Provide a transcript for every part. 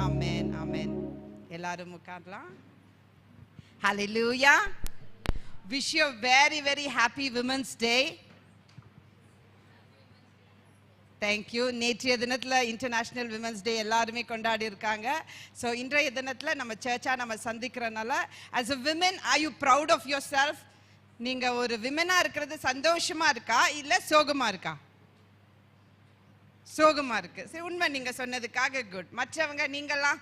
ஆமென் ஆமென். எல்லாரும் உட்காரலாம். Hallelujah. Wish you a very very happy Women's Day. Thank you. நேற்றைய தினத்தில் இன்டர்நேஷ்னல் விமன்ஸ் டே எல்லாருமே கொண்டாடி இருக்காங்க. ஸோ இன்றைய தினத்தில் நம்ம சர்ச்சாக நம்ம சந்திக்கிறனால as a women are you proud of yourself? நீங்கள் ஒரு விமனாக இருக்கிறது சந்தோஷமாக இருக்கா இல்லை சோகமாக இருக்கா? சோகமாக இருக்கு. சரி, உண்மை நீங்கள் சொன்னதுக்காக குட். மற்றவங்க நீங்கள்லாம்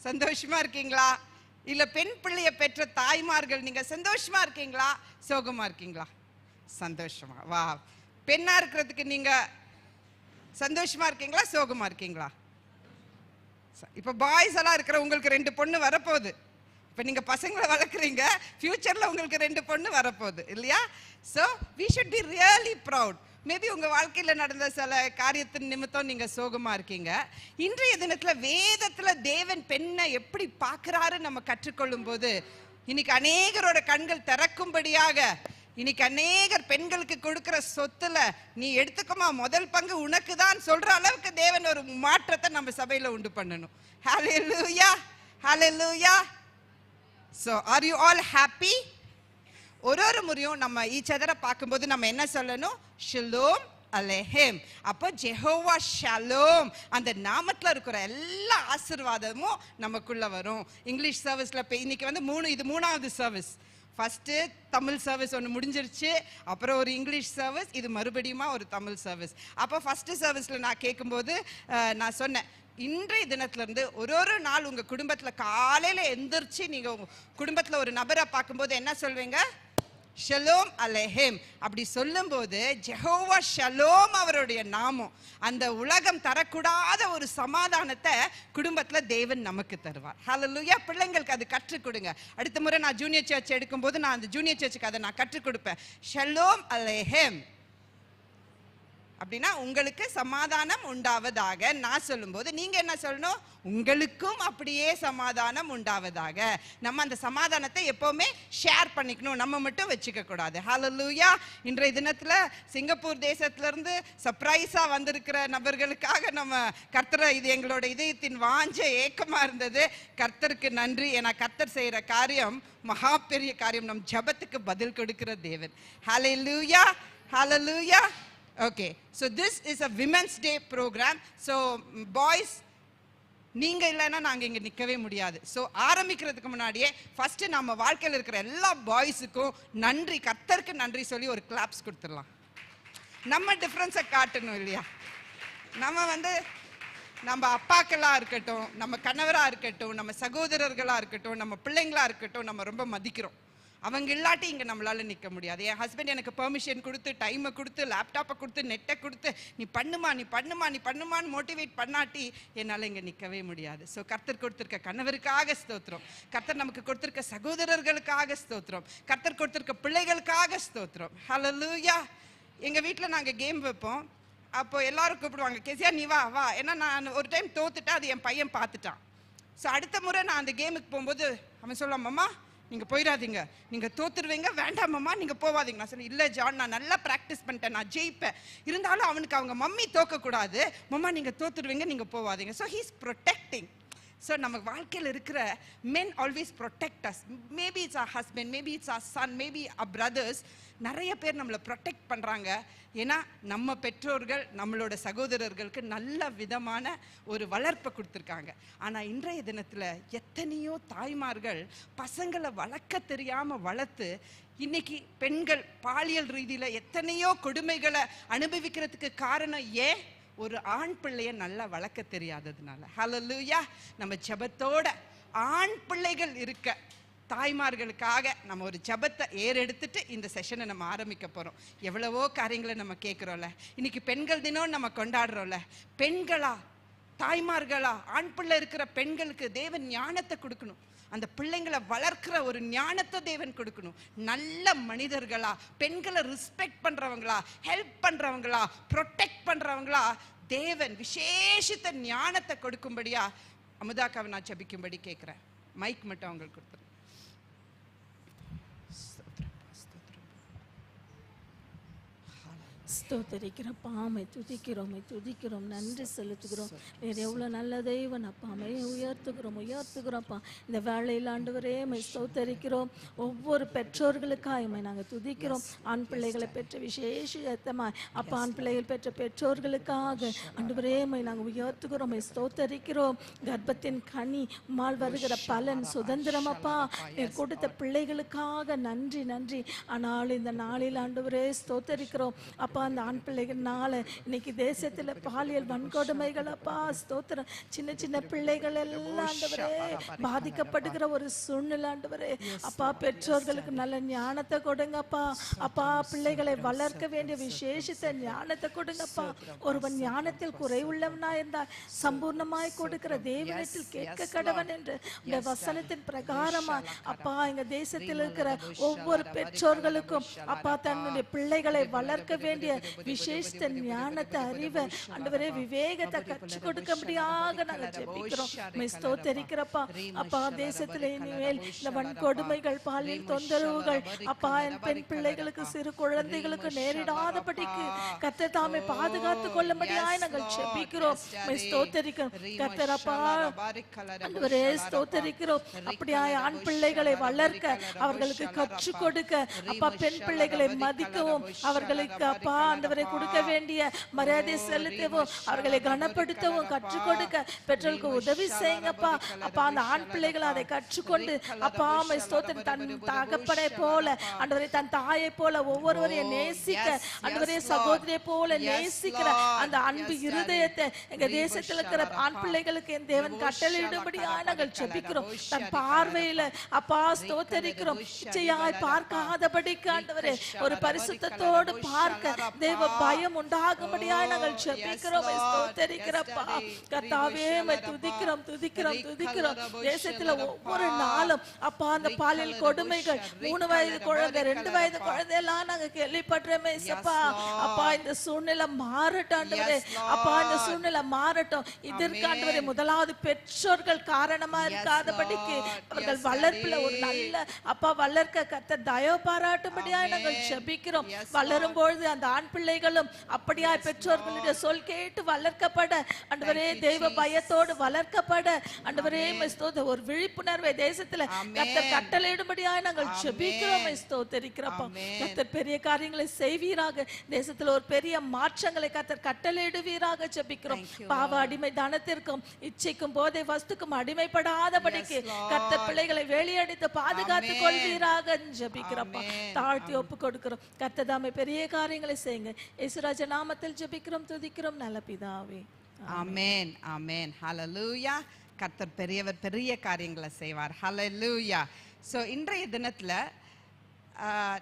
சந்தோஷமாக இருக்கீங்களா? இல்லை பெண் பிள்ளையை பெற்ற தாய்மார்கள் நீங்கள் சந்தோஷமாக இருக்கீங்களா சோகமாக இருக்கீங்களா? சந்தோஷமா. வா. பெண்ணாக இருக்கிறதுக்கு நீங்கள் சந்தோஷமா இருக்கீங்களா சோகமா இருக்கீங்களா? இப்ப பாய்ஸ் எல்லாம் இருக்கிற உங்களுக்கு 2 பொண்ணு வரப்போகுது. இப்ப நீங்க பசங்களை வளர்க்குறீங்க, ஃபியூச்சர்ல உங்களுக்கு 2 பொண்ணு வரப்போகுது இல்லையா? So we should be really proud. Maybe உங்க வாழ்க்கையில நடந்த சில காரியத்தின் நிமித்தம் நீங்க சோகமா இருக்கீங்க. இன்றைய தினத்துல வேதத்துல தேவன் பெண்ணை எப்படி பார்க்கிறாரு நம்ம கற்றுக்கொள்ளும் போது இன்னைக்கு அநேகரோட கண்கள் திறக்கும்படியாக, இன்னைக்கு அநேகர் பெண்களுக்கு கொடுக்கிற சொத்துல நீ எடுத்துக்கமா முதல் பங்கு உனக்கு தான் சொல்ற அளவுக்கு தேவன் ஒரு மாற்றத்தை நம்ம சபையில உண்டு பண்ணணும். ஹalleluya hallelujah. So are you all happy? ஒரு முறையும் நம்ம ஈச் அதரை பார்க்கும்போது நம்ம என்ன சொல்லணும்? ஷலோம் அலேஹிம். அப்போ ஜெஹோவா ஷலோம் அந்த நாமத்தில் இருக்கிற எல்லா ஆசீர்வாதமும் நமக்குள்ள வரும். இங்கிலீஷ் சர்வீஸ்ல இன்னைக்கு வந்து இது 3வது சர்வீஸ். ஃபஸ்ட்டு தமிழ் சர்வீஸ் ஒன்று முடிஞ்சிருச்சு, அப்புறம் ஒரு இங்கிலீஷ் சர்வீஸ், இது மறுபடியுமா ஒரு தமிழ் சர்வீஸ். அப்போ ஃபஸ்ட்டு சர்வீஸில் நான் கேட்கும்போது நான் சொன்னேன், இன்றைய தினத்துலேருந்து ஒரு நாள் உங்கள் குடும்பத்தில் காலையில் எந்திரிச்சு நீங்கள் உங்கள் குடும்பத்தில் ஒரு நபரை பார்க்கும்போது என்ன சொல்வீங்க? ஷலோம் அலேஹிம். அப்படி சொல்லும்போது ஜெஹோவா ஷலோம் அவருடைய நாமம் அந்த உலகம் தரக்கூடாத ஒரு சமாதானத்தை குடும்பத்தில் தேவன் நமக்கு தருவார். ஹalleluya. பிள்ளைங்களுக்கு அது கற்றுக் கொடுங்க. அடுத்த முறை நான் ஜூனியர் சர்ச் எடுக்கும்போது நான் அந்த ஜூனியர் சர்ச்சுக்கு அதை நான் கற்றுக் கொடுப்பேன். ஷலோம் அலேஹிம் அப்படின்னா உங்களுக்கு சமாதானம் உண்டாவதாக நான் சொல்லும்போது நீங்க என்ன சொல்லணும்? உங்களுக்கும் அப்படியே சமாதானம் உண்டாவதாக. நம்ம அந்த சமாதானத்தை எப்பவுமே ஷேர் பண்ணிக்கணும், நம்ம மட்டும் வச்சுக்க கூடாது. ஹalleluya. இன்றைய தினத்துல சிங்கப்பூர் தேசத்துல இருந்து சர்ப்ரைஸா வந்திருக்கிற நபர்களுக்காக நம்ம கர்த்தரை, இது எங்களோட இதயத்தின் வாஞ்ச ஏக்கமா இருந்தது. கர்த்தருக்கு நன்றி. ஏன்னா கர்த்தர் செய்யற காரியம் மகா பெரிய காரியம். நம் ஜெபத்துக்கு பதில் கொடுக்கிற தேவன். ஹalleluya hallelujah. Okay, so this is a Women's Day program. So boys, நீங்க இல்லைன்னா நாங்க இங்க நிக்கவே முடியாது. ஸோ ஆரம்பிக்கிறதுக்கு முன்னாடியே ஃபர்ஸ்ட் நம்ம வாழ்க்கையில் இருக்கிற எல்லா பாய்ஸுக்கும் நன்றி, கர்த்தருக்கு நன்றி சொல்லி ஒரு கிளாப்ஸ் கொடுத்துடலாம். நம்ம டிஃப்ரென்ஸை காட்டணும் இல்லையா? நம்ம அப்பாக்களா இருக்கட்டும், நம்ம கணவரா இருக்கட்டும், நம்ம சகோதரர்களா இருக்கட்டும், நம்ம பிள்ளைங்களா இருக்கட்டும், நம்ம ரொம்ப மதிக்கிறோம். அவங்க இல்லாட்டி இங்கே நம்மளால நிற்க முடியாது. என் ஹஸ்பண்ட் எனக்கு பெர்மிஷன் கொடுத்து, டைமை கொடுத்து, லேப்டாப்பை கொடுத்து, நெட்டை கொடுத்து, நீ பண்ணுமான்னு மோட்டிவேட் பண்ணாட்டி என்னால் இங்கே நிற்கவே முடியாது. ஸோ கர்த்தர் கொடுத்துருக்க கணவருக்காக ஸ்தோத்திரம், கர்த்தர் நமக்கு கொடுத்துருக்க சகோதரர்களுக்காக ஸ்தோத்திரம், கர்த்தர் கொடுத்துருக்க பிள்ளைகளுக்காக ஸ்தோத்திரம். ஹalleluya. எங்கள் வீட்டில் நாங்கள் கேம் வைப்போம். அப்போ எல்லாரும் கூப்பிடுவாங்க, கேசியா நீ வா வா. ஏன்னா நான் ஒரு டைம் தோத்துட்டேன், அது என் பையன் பார்த்துட்டான். ஸோ அடுத்த முறை நான் அந்த கேமுக்கு போகும்போது அவன் சொல்லுவான், அம்மா நீங்கள் போயிடாதீங்க, நீங்கள் தோத்துருவீங்க, வேண்டாமம்மா நீங்கள் போவாதீங்க. நான் சொன்னேன், இல்லை ஜான், நான் நல்லா ப்ராக்டிஸ் பண்ணிட்டேன், நான் ஜெயிப்பேன். இருந்தாலும் அவனுக்கு அவங்க மம்மி தோக்கக்கூடாது, மம்மா நீங்கள் தோத்துருவீங்க, நீங்கள் போவாதீங்க. So he's protecting. ஸோ நம்ம வாழ்க்கையில் இருக்கிற men always protect us. Maybe it's our husband, maybe it's our son, maybe our brothers. நிறைய பேர் நம்மளை ப்ரொடெக்ட் பண்ணுறாங்க. ஏன்னா நம்ம பெற்றோர்கள் நம்மளோட சகோதரர்களுக்கு நல்ல விதமான ஒரு வளர்ப்பை கொடுத்துருக்காங்க. ஆனால் இன்றைய தினத்தில் எத்தனையோ தாய்மார்கள் பசங்களை வளர்க்க தெரியாமல் வளர்த்து இன்னைக்கு பெண்கள் பாலியல் ரீதியில் எத்தனையோ கொடுமைகளை அனுபவிக்கிறதுக்கு காரணம் ஏன்? ஒரு ஆண் பிள்ளைய நல்லா வளர்க்க தெரியாததுனால. ஹalleluya. நம்ம ஜெபத்தோட ஆண் பிள்ளைகள் இருக்க தாய்மார்களுக்காக நம்ம ஒரு ஜெபத்தை ஏறெடுத்துட்டு இந்த செஷனை நம்ம ஆரம்பிக்க போறோம். எவ்வளவோ காரியங்களை நம்ம கேட்குறோம்ல. இன்னைக்கு பெண்கள் தினம் நம்ம கொண்டாடுறோம்ல. பெண்களா, தாய்மார்களா, ஆண் பிள்ளை இருக்கிற பெண்களுக்கு தேவன் ஞானத்தை கொடுக்கணும். அந்த பிள்ளைங்களை வளர்க்கிற ஒரு ஞானத்தை தேவன் கொடுக்கணும். நல்ல மனிதர்களா, பெண்களை ரெஸ்பெக்ட் பண்றவங்களா, ஹெல்ப் பண்றவங்களா, ப்ரொடெக்ட் பண்றவங்களா தேவன் விசேஷித்த ஞானத்தை கொடுக்கும்படியா அமுதாக்காவை நான் ஜெபிக்கும்படி கேட்கிறேன். மைக் மட்டும் அவங்களுக்கு கொடுத்துருங்க. ஸ்தோத்தரிக்கிறப்பா, ஆமை துதிக்கிறோம், துதிக்கிறோம், நன்றி செலுத்துகிறோம். வேறு எவ்வளோ நல்ல தெய்வன் அப்பா, அம்மையை உயர்த்துகிறோம்ப்பா. இந்த வேளையில் ஆண்டவரே மை ஸ்தோத்தரிக்கிறோம். ஒவ்வொரு பெற்றோர்களுக்காக நாங்கள் துதிக்கிறோம். ஆண் பிள்ளைகளை பெற்ற விசேஷமாய் அப்பா, ஆண் பிள்ளைகள் பெற்ற பெற்றோர்களுக்காக ஆண்டவரே மை நாங்கள் உயர்த்துகிறோம், மை ஸ்தோத்தரிக்கிறோம். கர்ப்பத்தின் கனி உம்மால் வருகிற பலன் சுதந்திரம் அப்பா, நீர் கொடுத்த பிள்ளைகளுக்காக நன்றி நன்றி. ஆனால் இந்த நாளில் ஆண்டவரே ஸ்தோத்தரிக்கிறோம் அப்பா, அந்த ஆண் பிள்ளைகள்னால இன்னைக்கு தேசத்துல பாலியல் வன்கொடுமைகள் அப்பா ஸ்தோத்திரம், சின்ன சின்ன பிள்ளைகள் எல்லாம் ஆண்டவரே பாதிக்கப்படுகிற ஒரு சூழ்நிலை ஆண்டவரே அப்பா, பெற்றோர்களுக்கு நல்ல ஞானத்தை கொடுங்கப்பா. அப்பா, பிள்ளைகளை வளர்க்க வேண்டிய விசேஷத்தை ஞானத்தை கொடுங்கப்பா. ஒருவன் ஞானத்தில் குறைவுள்ளவனா இருந்தால் சம்பூர்ணமாய் கொடுக்கிற தேவனத்தில் கேட்க கடவன் என்று இந்த வசனத்தின் பிரகாரமா அப்பா, எங்க தேசத்தில் இருக்கிற ஒவ்வொரு பெற்றோர்களுக்கும் அப்பா, தன்னுடைய பிள்ளைகளை வளர்க்க வேண்டிய விசேஷ ஞானத்தை, அறிவை ஆண்டவரே விவேகத்தை கற்றுக் கொடுக்க முடியாத நாங்கள் ஜெபிக்கிறோம். ஸ்தோத்தரிக்கிறப்பா அப்பா, தேசத்துல இனிமேல் இந்த வன்கொடுமைகள், பாலியல் தொந்தரவுகள் அப்பா, என் பெண் பிள்ளைகளுக்கு சிறு குழந்தைகளுக்கு நேரிடாதபடிக்கு கர்த்தர் தாமே பாதுகாத்துக் கொள்ளும்படியாய் நாங்கள் ஜெபிக்கிறோம். ஸ்தோத்தரிக்கிறோம் கர்த்தர் அப்பா, ஆண்டவரே ஸ்தோத்தரிக்கிறோம். அப்படியாய் ஆண் பிள்ளைகளை வளர்க்க, அவர்களுக்கு கற்றுக் கொடுக்க அப்பா, பெண் பிள்ளைகளை மதிக்கவும், அவர்களுக்கு அப்பா ஆண்டவரை கொடுக்க வேண்டிய மரியாதை செலுத்தவும், அவர்களை கனப்படுத்தவும் கற்றுக் கொடுக்க பெற்றோருக்கு உதவி செய்யுங்கப்பா. அப்பா, அந்த ஆண் பிள்ளைகள் அதை கற்றுக்கொண்டு அப்பா ஸ்தோத்திரம், தன் தகப்பனை போல ஆண்டவரை, தன் தாயை போல ஒவ்வொருவரையும் நேசிக்க ஆண்டவரே, சகோதரியை போல நேசிக்கிற அந்த அன்பு இருதயத்தை எங்க தேசத்தில் இருக்கிற ஆண் பிள்ளைகளுக்கு என் தேவன் கட்டளையிடும்படியாக நாங்கள் ஜெபிக்கிறோம். தன் பார்வையில அப்பா ஸ்தோத்தரிக்கிறோம், இச்சையாய் பார்க்காதபடிக்கு ஆண்டவரே ஒரு பரிசுத்தத்தோடு பார்க்க தேவ பயம் உண்டாகும்படியாய் நாங்கள் ஜெபிக்கிறோம். ஸ்தோத்தரிக்கிறப்பா கர்த்தாவே, துதிக்கிறோம் துதிக்கிறோம் துதிக்கிறோம். தேசத்துல ஒவ்வொரு நாளும் அப்பா, அந்த பாலியல் கொடுமைகள், 3 வயது குழந்தை, 2 வயது குழந்தை எல்லாம் நாங்க கேள்விப்படுறோமே அப்பா. அப்பா, இந்த சூழ்நிலை மாறட்டும் ஆண்டவரே. அப்பா, இந்த சூழ்நிலை மாறட்டும். இதற்கு ஆண்டவரே முதலாவது பெற்றோர்கள் காரணமா இருக்காதபடிக்கு அவர்கள் வளர்ப்புல ஒரு நல்ல அப்பா வளர்க்க கர்த்தர் தயவு பாராட்டும்படியாய் நாங்கள் ஜெபிக்கிறோம். வளரும் பொழுது அந்த ஆண் பிள்ளைகளும் அப்படியாய் பெற்றோர்களுடைய சொல் கேட்டு வளர்க்கப்பட ஆண்டவரே, தெய்வ பயத்தோடு வளர்க்கப்பட ஆண்டவரே ஒரு விழிப்புணர்வை தேசத்துல கர்த்தர் கட்டளையிடும்படியாய் நாங்கள் ஜெபிக்கிறோம். ஸ்தோத்திரிக்கிறப்பா, கர்த்தர் பெரிய காரியங்களை செய்வீராக. தேசத்துல ஒரு பெரிய மாற்றங்களை கர்த்தர் கட்டளையிடுவீராக ஜெபிக்கிறோம். பாவ அடிமை தனத்திற்கும் இச்சைக்கும் போதை வஸ்துக்கும் அடிமைப்படாதபடிக்கு கர்த்தர் பிள்ளைகளை வெளியடித்து பாதுகாத்துக் கொள்வீராக ஜெபிக்கிறப்பா. தாழ்த்தி ஒப்பு கொடுக்கிறோம். கர்த்தர் தாமே பெரிய காரியங்களை செய்யுங்க. இயேசுராஜ நாமத்தில் ஜெபிக்கிறோம், துதிக்கிறோம் நல்ல பிதாவே. ஆமென் ஆமென். ஹல்லேலூயா. கர்த்தர் பெரியவர், பெரிய காரியங்களை செய்வார். ஹல்லேலூயா. சோ இன்றைய தினத்துல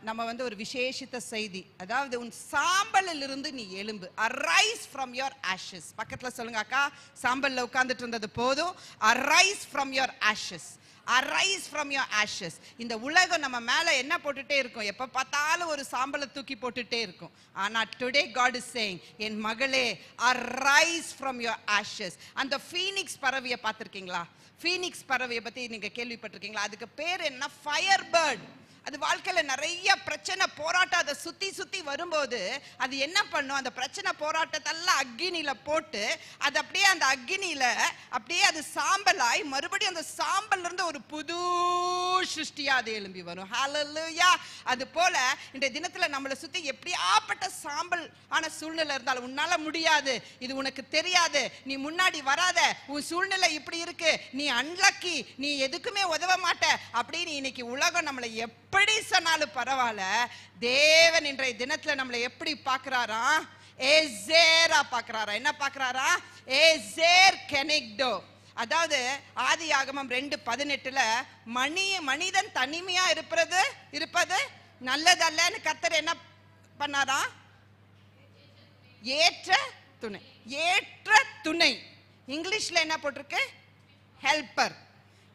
நம்ம வந்து ஒரு விசேஷித்த செய்தி, அதாவது உன் சாம்பலில் இருந்து நீ எழும்பு. Arise from your Ashes. பக்கத்துல சொல்லுங்க, அக்கா சாம்பல்ல உட்கார்ந்துட்டு இருந்தது போதும். Arise from your Ashes. Arise from your ashes. இந்த உலகம் நம்ம மேல என்ன போட்டுட்டே இருக்கும், எப்ப பார்த்தாலும் ஒரு சாம்பலை தூக்கி போட்டுட்டே இருக்கும். ஆனா today God is saying, என் மகளே, arise from your ashes. அந்த ஃபீனிக்ஸ் பறவையை பார்த்திருக்கீங்களா? ஃபீனிக்ஸ் பறவையை பத்தி நீங்க கேள்விப்பட்டிருக்கீங்களா? அதுக்கு பேர் என்ன? Fire bird. அது வாழ்க்கையில நிறைய பிரச்சனை போராட்டம் அதை சுத்தி சுத்தி வரும்போது அது என்ன பண்ணும், அந்த பிரச்சனை போராட்டத்தெல்லாம் அக்கினியில போட்டு அது அப்படியே அந்த அக்கினியில அப்படியே அது சாம்பலாய் மறுபடியும் அந்த சாம்பல்ல இருந்து ஒரு புது சிருஷ்டியா அது எழும்பி வரும். ஹல்லேலூயா. அது போல இந்த தினத்துல நம்மளை சுத்தி எப்படியாப்பட்ட சாம்பல் ஆன சூழ்நிலை இருந்தாலும் உன்னால முடியாது, இது உனக்கு தெரியாது, நீ முன்னாடி வராத, உன் சூழ்நிலை இப்படி இருக்கு, நீ அன்லக்கி, நீ எதுக்குமே உதவ மாட்ட அப்படின்னு இன்னைக்கு உலகம் நம்மளை எப்படி சொன்னாலும் பரவாயில்ல, தேவன் இன்றைய தினத்துல நம்மளை எப்படி பார்க்கிறாரா? எசேரா பார்க்கிறாரா? என்ன பார்க்கிறாரா? எசேர் கெனிக்டோ. அதாவது ஆதியாகமம் 2:18 மனிதன் தனிமையா இருப்பது நல்லதல்லன்னு கர்த்தர் என்ன பண்ணாரா? ஏற்ற துணை. ஏற்ற துணை இங்கிலீஷ்ல என்ன போட்டிருக்கு? ஹெல்பர்.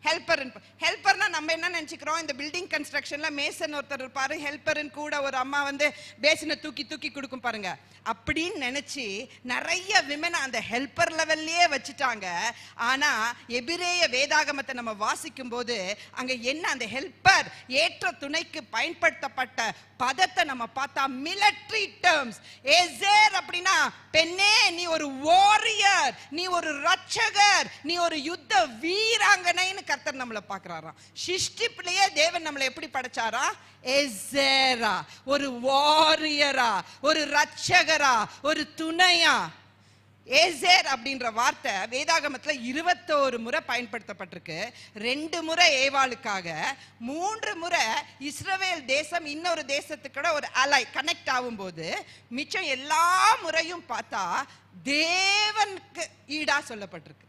ஹெல்ப்பர்னா நம்ம என்ன நினைச்சுக்கிறோம், இந்த பில்டிங் கன்ஸ்ட்ரக்ஷன்ல மேசன் ஒருத்தர் இருப்பாரு, ஹெல்ப்பர்னு கூட ஒரு அம்மா வந்து பேசினை தூக்கி தூக்கி கொடுக்கும் பாருங்க, அப்படின்னு நினைச்சு நிறைய விமனை அந்த ஹெல்ப்பர் லெவல்லயே வச்சுட்டாங்க. ஆனா எபிரேய வேதாகமத்தை நம்ம வாசிக்கும் போது அங்க என்ன, அந்த ஹெல்ப்பர் ஏற்ற துணைக்கு பயன்படுத்தப்பட்ட பதத்தை நம்ம பார்த்தா மிலிட்டரி டேர்ம்ஸ். எசேர் அப்படின்னா பெண்ணே நீ ஒரு வாரியர், நீ ஒரு ரட்சகர், நீ ஒரு யுத்த வீராங்கனைன்னு கர்த்தர் நம்மளை பார்க்கறாராம். சிருஷ்டிப்பிலேயே தேவன் நம்மளை எப்படி படைச்சாரா? எசேரா, ஒரு வாரியரா, ஒரு ரட்சகரா, ஒரு துணையா. ஏசேர் அப்படின்ற வார்த்தை வேதாகமத்துல 21 முறை பயன்படுத்தப்பட்டிருக்கு. 2 முறை ஏவாளுக்காக, 3 முறை இஸ்ரவேல் தேசம் இன்னொரு தேசத்துக்கூட ஒரு அலை கனெக்ட் ஆகும் போது, மிச்சம் எல்லா முறையும் பார்த்தா தேவனுக்கு ஈடா சொல்லப்பட்டிருக்கு.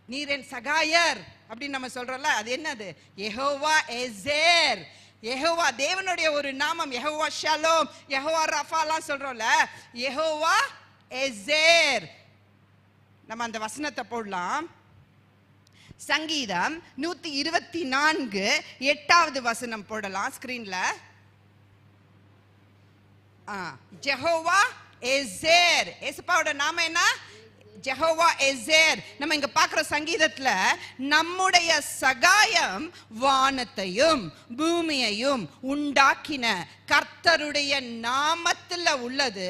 நீர் என் சகாயர் அப்படின்னு நம்ம சொல்றோம்ல, அது என்னது? யெகோவா எசேர். யெகோவா தேவனுடைய ஒரு நாமம். யெகோவா ஷலோம், யெகோவா ரஃபாலாம் சொல்றோம்ல, யெகோவா எசேர். நம்ம அந்த வசனத்தை போடலாம். சங்கீதம் 124 8வது வசனம் போடலாம் ஸ்கிரீன்ல. Jehovah Ezer. ஏசப்பாவோட நாமம் என்ன? Jehovah Ezer. நம்ம இங்க பார்க்கிற சங்கீதத்துல நம்முடைய சகாயம் வானத்தையும் பூமியையும் உண்டாக்கின கர்த்தருடைய நாமத்துல உள்ளது.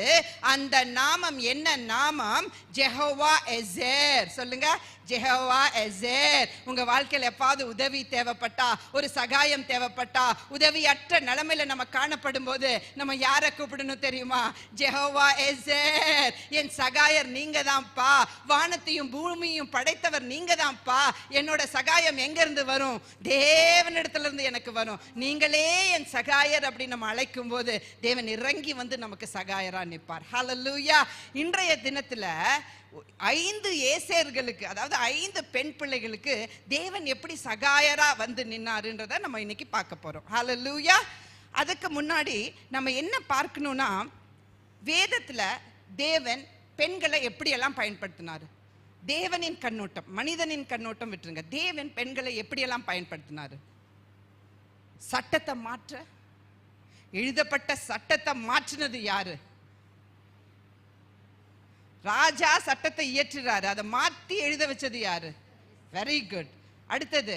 அந்த நாமம் என்ன நாமம்? Jehovah Ezer. சொல்லுங்க, ஜெகோவா எசேர். உங்க வாழ்க்கையில் எப்பாவது உதவி தேவைப்பட்டா, ஒரு சகாயம் தேவைப்பட்டா, உதவியற்ற நிலைமையில நம்ம காணப்படும் போது நம்ம யாரை கூப்பிடணும் தெரியுமா? Jehovah Ezer. என் சகாயர் நீங்க தான்ப்பா, வானத்தையும் பூமியையும் படைத்தவர் நீங்க தான்ப்பா. என்னோட சகாயம் எங்க இருந்து வரும்? தேவனிடத்துல இருந்து எனக்கு வரும். நீங்களே என் சகாயர் அப்படி நம்ம அழைக்கும் போது தேவன் இறங்கி வந்து நமக்கு சகாயரா நிற்பார். ஹல்லேலூயா. இன்றைய தினத்துல 5 ஏசேர்களுக்கு, அதாவது 5 பெண் பிள்ளைகளுக்கு தேவன் எப்படி சகாயரா வந்து நின்னாருன்றத நம்ம இன்னைக்கு பார்க்க போறோம். ஹல்லேலூயா. அதுக்கு முன்னாடி நம்ம என்ன பார்க்கணும்னா, வேதத்துல தேவன் பெண்களை எப்படியெல்லாம் பயன்படுத்தினாரு? தேவனின் கண்ணோட்டம், மனிதனின் கண்ணோட்டம் விட்டுருங்க. தேவன் பெண்களை எப்படியெல்லாம் பயன்படுத்தினாரு? சட்டத்தை மாற்ற, எழுதப்பட்ட சட்டத்தை மாற்றினது யாரு? ராஜா சட்டத்தை இயற்றுறாரு, அதை மாற்றி எழுத வச்சது யாரு? Very good. அடுத்தது,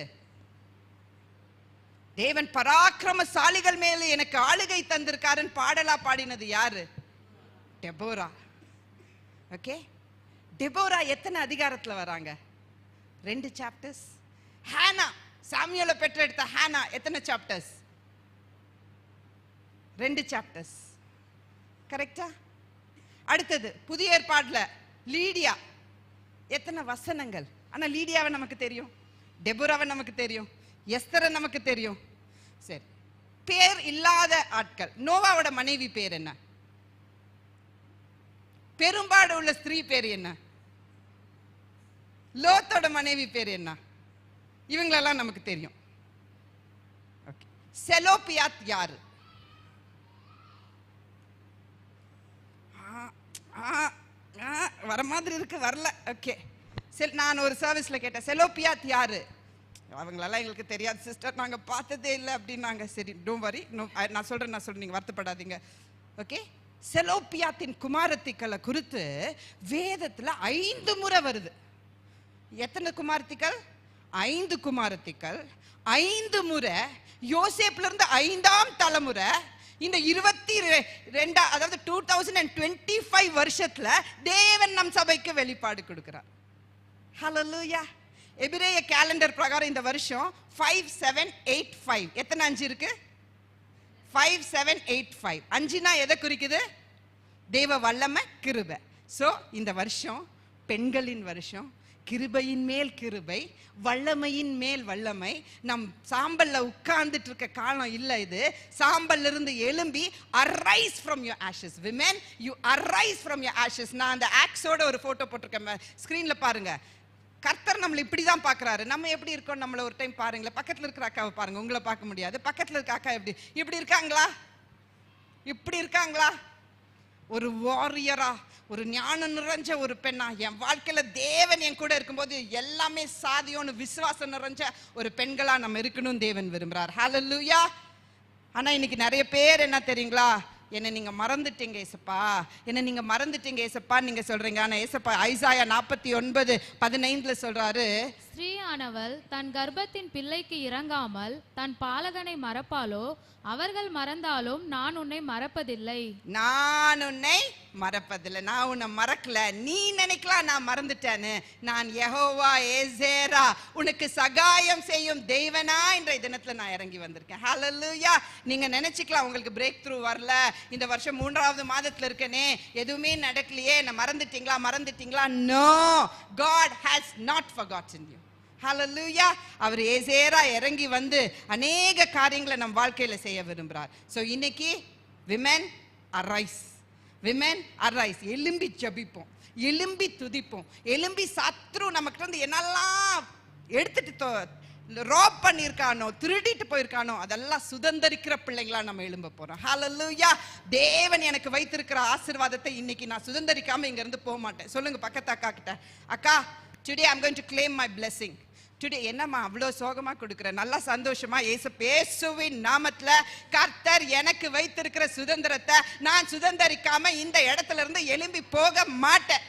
தேவன் பராக்கிரமசாலிகள் மேல எனக்கு ஆளுகை தந்திருக்காருன்னு பாடலா பாடினது யாரு? டெபோரா. ஓகே, டெபோரா எத்தனை அதிகாரத்துல வராங்க? 2 சாப்டர்ஸ். ஹானா, சாமுவேலை பெற்றெடுத்த ஹானா எத்தனை சாப்டர்ஸ்? 2 சாப்டர்ஸ். கரெக்டா? அடுத்தது புதிய ஏற்பாடுல லீடியா, எத்தனை வசனங்கள்? ஆனா லீடியாவை நமக்கு தெரியும், டெபோராவை நமக்கு தெரியும், எஸ்தரை நமக்கு தெரியும். சரி, பேர் இல்லாத ஆட்கள். நோவாவோட மனைவி பேர் என்ன? பெரும்பாடு உள்ள ஸ்திரீ பேர் என்ன? லோத்தோட மனைவி பேர் என்ன? இவங்களெல்லாம் நமக்கு தெரியும். செலோபியாத் யாரு? வர மாதிரி இருக்கு, வரல. ஓகே, நான் ஒரு சர்வீஸ்ல கேட்டேன், செலோபியாத் யாரு? அவங்களெல்லாம் எங்களுக்கு தெரியாது சிஸ்டர், நாங்க பார்த்ததே இல்லை அப்படின்னாங்க. சரி, டோன்ட் வரி, நான் சொல்றேன் நீங்க வருத்தப்படாதீங்க. ஓகே, செலோபியாத்தின் குமாரத்திகளை குறித்து வேதத்துல 5 முறை வருது. எத்தனை குமாரத்திகள்? 5 குமாரத்திகள். 5 முறை யோசேப்ல இருந்து 5ஆம் தலைமுறை இந்த 22 அதாவது 2025 வருஷத்துல தேவன் நம் சபைக்கு வெளிப்பாடு கொடுக்கிறார். ஹல்லேலூயா. எபிரேய கேலண்டர் பிரகாரம் இந்த வருஷம் 5785. எத்தனை 5 இருக்கு? 5785. 5னா எதை குறிக்குது? தேவ வல்லமை, கிருபை. சோ இந்த வருஷம் பெண்களின் வருஷம். கிருபையின் மேல் கிருபை, வல்லமையின் மேல் வல்லமை. நம் சாம்பல்ல உட்கார்ந்துட்டு இருக்க காலம் இல்ல இது. சாம்பல்ல இருந்து எழும்பி arise from your ashes. Women, you arise from your ashes. நான் அந்த ஆக்ஸோட ஒரு போட்டோ போட்டிருக்கேன், ஸ்கிரீன்ல பாருங்க. கர்த்தர் நம்மள இப்படிதான் பாக்குறாரு. நம்ம எப்படி இருக்கோம் நம்மள ஒரு டைம் பாருங்களேன். பக்கத்துல இருக்கிற அக்காவை பாருங்க, உங்களை பார்க்க முடியாது. பக்கத்துல இருக்க அக்கா இப்படி இருக்காங்களா? இப்படி இருக்காங்களா? ஒரு வாரியரா, ஒரு ஞானம் நிறைஞ்ச ஒரு பெண்ணா, என் வாழ்க்கையில தேவன் என் கூட இருக்கும்போது எல்லாமே சாதியோன்னு விசுவாசம் நிறைஞ்ச ஒரு பெண்களா நம்ம இருக்கணும் தேவன் விரும்புறார். ஹல்லேலூயா. ஆனா இன்னைக்கு நிறைய பேர் என்ன தெரியுங்களா, என்ன நீங்க மறந்துட்டீங்க ஏசப்பா, என்ன நீங்க மறந்துட்டீங்க ஏசப்பா நீங்க சொல்றீங்க. ஆனா ஏசப்பா ஐசாயா 49:15 சொல்றாரு, ஸ்திரீயானவள் தன் கர்ப்பத்தின் பிள்ளைக்கு இறங்காமல் தன் பாலகனை மறப்பாளோ? அவர்கள் மறந்தாலும் நான் உன்னை மறப்பதில்லை. நான் உன்னை மறப்பதில்லை. நான் உன்னை மறக்கல. நீ நினைக்கலாம் நான் மறந்துட்டேன்னு. நான் யெகோவா எசேரா, உனக்கு சகாயம் செய்யும் தெய்வனா என்ற தினத்துல நான் இறங்கி வந்திருக்கேன். ஹல்லேலூயா. நீங்க நினைச்சுக்கலாம் உங்களுக்கு பிரேக் த்ரூ வரல, இந்த வருஷம் 3வது மாதத்துல இருக்கனே, எதுவுமே நடக்கலையே, நான் மறந்துட்டீங்களா? No, God has not forgotten you. Hallelujah. அவர் எசேரா இறங்கி வந்து அநேக காரியங்களை நம் வாழ்க்கையில செய்ய விரும்புறார். சோ இன்னைக்கு விமென் அரைஸ், விமென் அரைஸ். எலும்பி ஜெபிப்போம், எலும்பி துதிப்போம், எலும்பி சத்ரு நமக்கு இருந்து என்னெல்லாம் எடுத்துட்டு ராப் பண்ணியிருக்கானோ, திருடிட்டு போயிருக்கானோ, அதெல்லாம் சுதந்திரிக்கிற பிள்ளைங்களா நம்ம எழும்ப போறோம். ஹல்லேலூயா. தேவன் எனக்கு வைத்திருக்கிற ஆசீர்வாதத்தை இன்னைக்கு நான் சுதந்திரிக்காம இங்க இருந்து போக மாட்டேன். சொல்லுங்க பக்கத்து அக்கா கிட்ட, அக்கா today I'm going to claim my blessing. Today என்னம்மா அவ்வளோ சோகமா கொடுக்குற, நல்லா சந்தோஷமா இயேசுவின் நாமத்துல கர்த்தர் எனக்கு வைத்திருக்கிற சுதந்திரத்தை நான் சுதந்திரிக்காம இந்த இடத்துல இருந்து எழும்பி போக மாட்டேன்.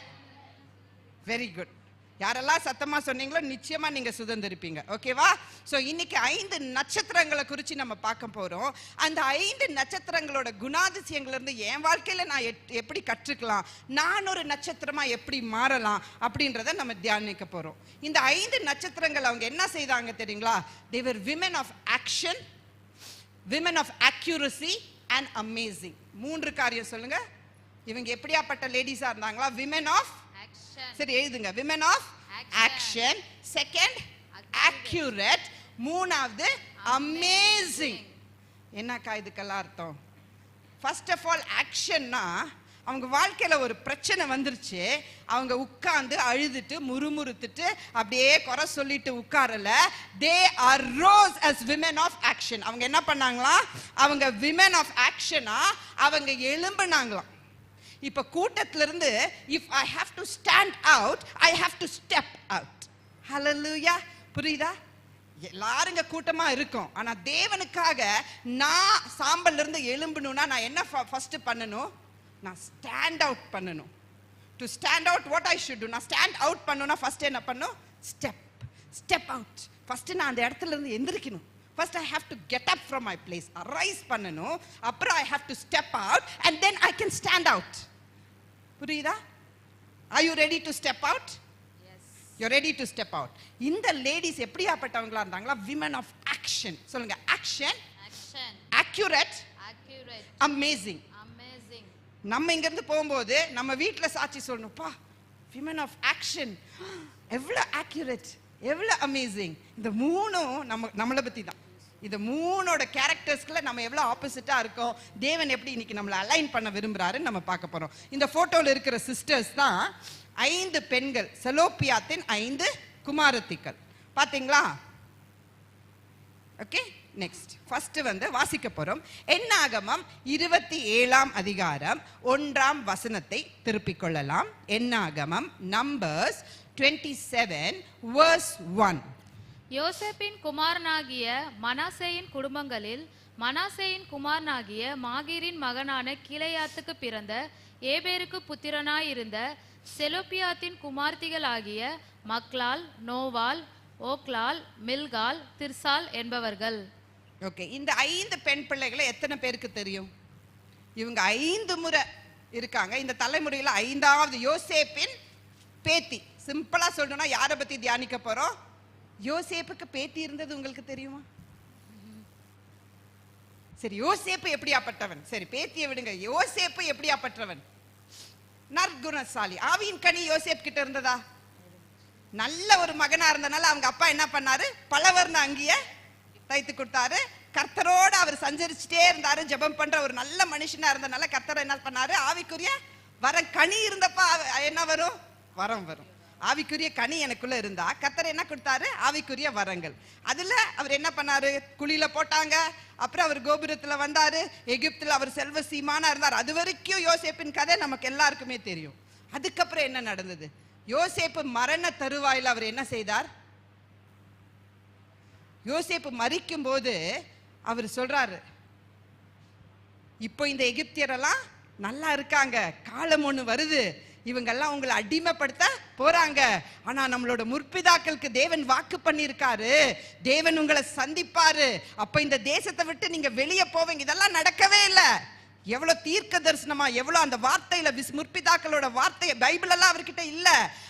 Very good. யாரெல்லாம் சத்தமா சொன்னீங்களோ நிச்சயமா நீங்க சுதந்திரிப்பீங்க. ஓகேவா? சோ இன்னைக்கு 5 நட்சத்திரங்களை குறித்து நம்ம பார்க்க போறோம். அந்த 5 நட்சத்திரங்களோட குணாதிசயங்கள்ல இருந்து என் வாழ்க்கையில நான் எப்படி கற்றுக்கலாம், நான் ஒரு நட்சத்திரமா எப்படி மாறலாம் அப்படின்றத நம்ம தியானிக்க போறோம். இந்த 5 நட்சத்திரங்கள் அவங்க என்ன செய்தாங்க தெரியுங்களா? they were women of action, women of accuracy and amazing. 3 காரியம் சொல்லுங்க. இவங்க எப்படியாப்பட்ட லேடிஸா இருந்தாங்களா? women of சரி எழுதுங்க. women of action, second accurate, மூணாவது amazing. என்னக்கா இதுக்கெல்லாம் அர்த்தம்? first of all actionனா, அவங்க வாழ்க்கையில ஒரு பிரச்சனை வந்துருச்சு, அவங்க உட்கார்ந்து அழுதுட்டு முறுமுறுத்துட்டு அப்படியே குறை சொல்லிட்டு உட்காரல. they arose as women of action. அவங்க என்ன பண்ணாங்களா? அவங்க women of actionஆ அவங்க எழும்பினாங்களாம். இப்ப கூட்டத்துல இருந்து if I have to stand out, I have to step out. ஹல்லேலூயா. புரியுதா? எல்லாரும் கூட்டமா இருக்கும், ஆனா தேவனுக்காக நான் சாம்பல்ல இருந்து எழும்பணும்னா நான் என்ன ஃபர்ஸ்ட் பண்ணணும்? நான் ஸ்டாண்ட் அவுட் பண்ணணும். To stand out what I should to, நான் ஸ்டாண்ட் அவுட் பண்ணனும்னா ஃபர்ஸ்ட் என்ன பண்ணணும்? Step out. ஃபர்ஸ்ட் நான் அந்த இடத்துல இருந்து எந்திரிக்கணும். First I have to get up from my place, arise பண்ணனும். அப்புறம் I have to step out and then I can stand out. புரியுதா? Are you ready to step out? Yes. You're ready to step out. இந்த ladies எப்படியாப்பட்டவங்களா இருந்தாங்களா? women of action. சொல்லுங்க. action, accurate, amazing. நம்ம இங்க இருந்து போகும்போது நம்ம வீட்ல சாட்சி சொல்லணும்ப்பா, women of action, எவ்வளவு accurate, எவ்வளவு amazing. இந்த மூணும் நம்மளை பத்தி தான். இந்த மூணோட கேரக்டர்ஸ்க்குள்ள நம்ம எவ்வளவு ஆப்போசிட்டா இருக்கோம், தேவன் எப்படி இன்னைக்கு நம்மளை அலைன் பண்ண விரும்புறாருன்னு நம்ம பார்க்க போறோம். இந்த போட்டோல இருக்கிற சிஸ்டர்ஸ் தான் 5 பெண்கள், செலோப்பியாத்தின் 5 குமாரத்திகள். பாத்தீங்களா? ஓகே, நெக்ஸ்ட் ஃபர்ஸ்ட் வாசிக்க போறோம். என்னாகமம் 27ஆம் அதிகாரம் 1ஆம் வசனத்தை திருப்பிக் கொள்ளலாம். என்னாகமம் நம்பர்ஸ் 27 verse 1. யோசேப்பின் குமாரனாகிய மனாசேயின் குடும்பங்களில் மனாசேயின் குமாரனாகிய மாகீரின் மகனான கிளையாத்துக்கு பிறந்த ஏபேருக்கு புத்திரனாயிருந்த செலோப்பியாத்தின் குமார்த்திகளாகிய மக்லால், நோவால், ஓக்லால், மில்கால், திர்சால் என்பவர்கள். ஓகே, இந்த 5 பெண் பிள்ளைகளை எத்தனை பேருக்கு தெரியும்? இவங்க 5 முறை இருக்காங்க. இந்த தலைமுறையில் 5வது யோசேப்பின் பேத்தி. சிம்பிளா சொல்லணும்னா யாரை பத்தி தியானிக்க போறோம்? யோசேப்புக்கு பேத்தி இருந்தது உங்களுக்கு தெரியுமா? சரி, யோசேப்பு எப்படியாப்பட்டவன்? சரி, பேத்தியை விடுங்க. யோசேப்பு எப்படியாப்பட்டவன்? நற்குணசாலி. ஆவியின் கனி யோசேப் கிட்ட இருந்ததா? நல்ல ஒரு மகனா இருந்தனால அவங்க அப்பா என்ன பண்ணாரு? பலவர்ண அங்கிய தைத்து கொடுத்தாரு. கர்த்தரோட அவர் சஞ்சரிச்சுட்டே இருந்தாரு. ஜெபம் பண்ற ஒரு நல்ல மனுஷனா இருந்தனால கர்த்தர் என்ன பண்ணாரு? ஆவிக்குரிய வரம் கனி இருந்தப்ப என்ன வரும்? வரம் வரும். ஆவிக்குரிய கனி எனக்குள்ள இருந்தா கர்த்தர் என்ன கொடுத்தாரு? ஆவிக்குரிய வரங்கள். அதுல அவர் என்ன பண்ணாரு? குழியில போட்டாங்க. அப்புறம் அவர் கோபுரத்துல வந்தாரு. எகிப்துல அவர் செல்வ சீமானா இருந்தார். அது வரைக்கும் யோசேப்பின் கதை நமக்கு எல்லாருக்குமே தெரியும். அதுக்கப்புறம் என்ன நடந்தது? யோசேப்பு மரண தருவாயில அவர் என்ன செய்தார்? யோசேப்பு மரிக்கும் போது அவர் சொல்றாரு, இப்போ இந்த எகிப்தியரெல்லாம் நல்லா இருக்காங்க, காலம் ஒண்ணு வருது, இவங்கெல்லாம் உங்களை அடிமைப்படுத்த போறாங்க. ஆனா நம்மளோட முற்பிதாக்களுக்கு தேவன் வாக்கு பண்ணியிருக்காரு, தேவன் உங்களை சந்திப்பாரு, அப்ப இந்த தேசத்தை விட்டு நீங்க வெளியே போவீங்க. இதெல்லாம் நடக்கவே இல்லை. எவ்வளவு தீர்க்க தரிசனமா, எவ்வளவு அந்த வார்த்தையில முற்பிதாக்களோட வார்த்தை பைபிள் எல்லாம் அவர்கிட்ட இல்ல,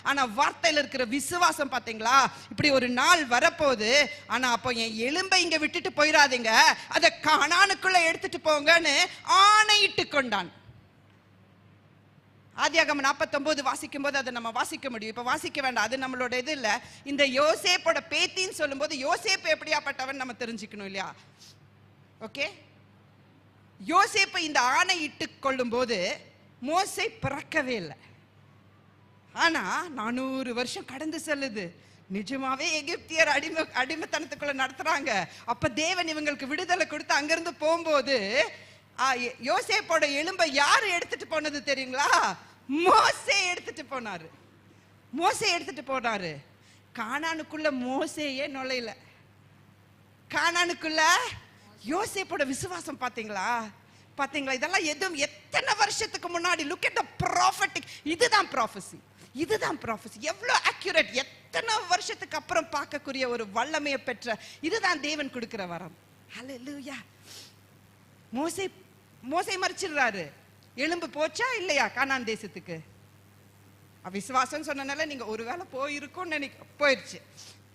ஆனா வார்த்தையில இருக்கிற விசுவாசம் பாத்தீங்களா? இப்படி ஒரு நாள் வரப்போகுது, ஆனா அப்போ என் எலும்பை இங்க விட்டுட்டு போயிடாதீங்க, அதை கானானுக்குள்ள எடுத்துட்டு போங்கன்னு ஆணையிட்டு கொண்டான். ஆதியாகமம் 49 வாசிக்கும் போது அதை நம்ம வாசிக்க முடியும். இப்ப வாசிக்க வேண்டாம், அது நம்மளோட இது இல்ல. இந்த யோசேப்போட பேத்தின்னு சொல்லும் போது யோசேப்பு எப்படியாப்பட்டவன் நம்ம தெரிஞ்சுக்கணும் இல்லையா? ஓகே, யோசேப்பை இந்த ஆணை இட்டு கொள்ளும் போது மோசே பிறக்கவே இல்லை. ஆனா 400 வருஷம் கடந்து செல்லுது. நிஜமாவே எகிப்தியர் அடிமைத்தனத்துக்குள்ள நடத்துறாங்க. அப்ப தேவன் இவங்களுக்கு விடுதலை கொடுத்து அங்கிருந்து போகும்போது யோசேப்போட எலும்பை யாரு எடுத்துட்டு போனது தெரியுங்களா? மோசே எடுத்துட்டு போனாரு. மோசே எடுத்துட்டு போனாரு. கானானுக்குள்ள மோசேயே நுழையல. கானானுக்குள்ள யோசேப்போட விசுவாசம் பாத்தீங்களா? பாத்தீங்களா? இதெல்லாம் எதுவும் எத்தனை வருஷத்துக்கு முன்னாடி. Look at the prophetic. இதுதான் ப்ராஃபஸி, இதுதான் ப்ராஃபஸி. எவ்வளவு அக்யூரேட். எத்தனை வருஷத்துக்கு அப்புறம் பார்க்கக்கூடிய ஒரு வல்லமையை பெற்ற இதுதான் தேவன் கொடுக்கிற வரம். ஹல்லேலூயா. மோசே மரிச்சிடுறாரு. எலும்பு போச்சா இல்லையா கானான் தேசத்துக்கு? விசுவாசம் சொன்னனால நீங்க ஒருவேளை போயிருக்கும் போயிடுச்சு.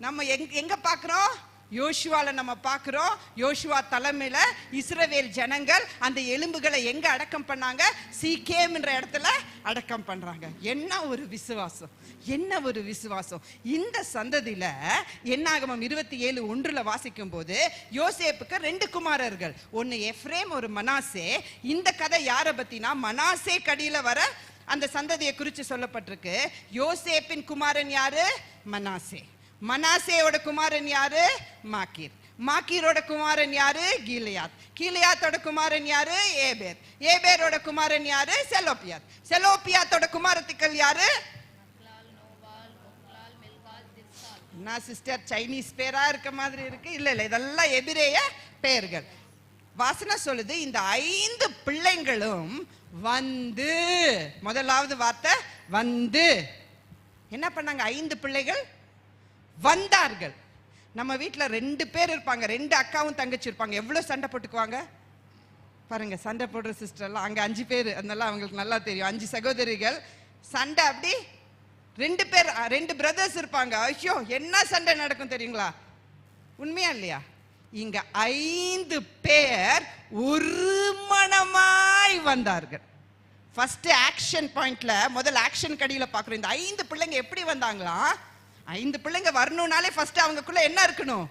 நம்ம எங்க பாக்குறோம்? யோசுவால நம்ம பார்க்கிறோம். யோசுவா தலைமையில இஸ்ரவேல் ஜனங்கள் அந்த எலும்புகளை எங்க அடக்கம் பண்ணாங்க? சீகேம் என்ற இடத்துல அடக்கம் பண்றாங்க. என்ன ஒரு விசுவாசம், என்ன ஒரு விசுவாசம். இந்த சந்ததியில என்னாகமம் 27:1 வாசிக்கும் போது யோசேப்புக்கு 2 குமாரர்கள், ஒன்னு எப்ரேம், ஒரு மனாசே. இந்த கதை யாரை பத்தினா மனாசே கடியில வர அந்த சந்ததியை குறித்து சொல்லப்பட்டிருக்கு. யோசேப்பின் குமாரன் யாரு? மனாசே. மனாசேயோட குமாரன் யாரு? மாக்கீர். மாக்கீரோட குமாரன் யாரு? கீலியாத். கீலியாத்தோட குமாரன் யாரு? ஏபேர். ஏபேரோட குமாரன் யாரு? செலோப்பியாத். செலோப்பியாத்தோட குமாரத்திகள் யாரு? நான் சிஸ்டர் சைனீஸ் பேரா இருக்க மாதிரி இருக்கு. இல்ல இல்ல, இதெல்லாம் எபிரேய பெயர்கள். வாசனை சொல்லுது இந்த 5 பிள்ளைங்களும் வந்து, முதலாவது வார்த்தை வந்து. என்ன பண்ணாங்க? 5 பிள்ளைகள் வந்தார்கள். நம்ம வீட்டில் 2 பேர் இருப்பாங்க, 2 அக்காவும் தங்கச்சி இருப்பாங்க. எவ்வளவு சண்டை போட்டுக்குவாங்க பாருங்க. சண்டை போடுற சிஸ்டர்லாம் அங்க 5 பேர், அதனால அவங்களுக்கு நல்லா தெரியும். 5 சகோதரிகள் சண்டை. அப்படி 2 பேர், 2 பிரதர்ஸ் இருப்பாங்க. ஐயோ என்ன சண்டை நடக்கும் தெரியுங்களா? உண்மையா இல்லையா? இங்க 5 பேர் ஒரு மனமாய் வந்தார்கள். ஃபர்ஸ்ட் ஆக்ஷன் பாயிண்ட்ல, முதல் ஆக்ஷன் கடியில பாக்குறோம். இந்த 5 பிள்ளைங்க எப்படி வந்தாங்களா? 5 பிள்ளைங்க வரணும்னாலே ஃபர்ஸ்ட் அவங்களுக்குள்ள என்ன இருக்கணும்?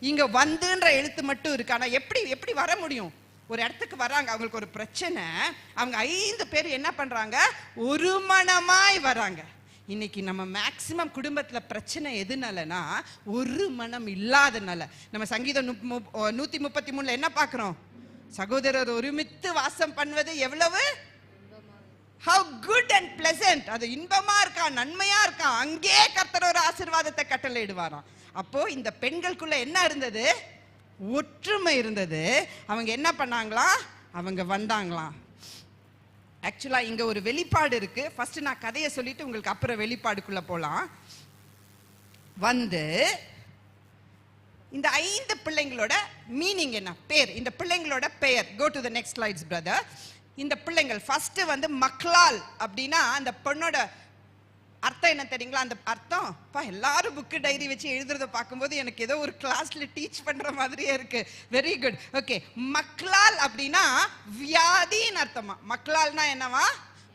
இங்க வந்துன்ற எழுத்து மட்டும் இருக்கு. ஆனா எப்படி வர முடியும்? ஒரு இடத்துக்கு வராங்க, அவங்களுக்கு ஒரு பிரச்சனை. அவங்க 5 பேர் என்ன பண்றாங்க? ஒரு மனமாய் வராங்க. இன்னைக்கு நம்ம மேக்சிமம் குடும்பத்துல பிரச்சனை எதுனாலனா ஒரு மனம் இல்லாதனால. நம்ம சங்கீதம் 133 என்ன பார்க்கிறோம்? சகோதரர் ஒருமித்து வாசம் பண்ணுவது எவ்வளவு how good and pleasant. அது இன்பமா இருக்கா, நன்மையா இருக்கா. அங்கே கர்த்தர் ஒரு ஆசீர்வாதத்தை கட்டளையிடுவாராம். அப்போ இந்த பெண்களுக்குள்ள என்ன இருந்தது? ஒற்றுமை இருந்தது. அவங்க என்ன பண்ணாங்களா? அவங்க வந்தாங்களாம். ஆக்சுவலா இங்க ஒரு வெளிப்பாடு இருக்கு. ஃபர்ஸ்ட் நான் கதையை சொல்லிட்டு உங்களுக்கு அப்புறம் வெளிப்பாடுக்குள்ள போலாம். வந்து இந்த 5 பிள்ளைங்களோட மீனிங் என்ன? பேர். இந்த பிள்ளைங்களோட பெயர். go to the next slides brother. இந்த பிள்ளைங்கள் ஃபர்ஸ்ட் வந்து மக்லால் அப்படின்னா அந்த பொண்ணோட அர்த்தம் என்ன தெரியுங்களா? அந்த அர்த்தம் எல்லாரும் புக்கு டைரி வச்சு எழுதுறத பார்க்கும்போது எனக்கு ஏதோ ஒரு கிளாஸ்ல டீச் பண்ற மாதிரியே இருக்கு. Very good. ஓகே, மக்லால் அப்படின்னா வியாதின்னு அர்த்தமா. மக்லால்னா என்னவா?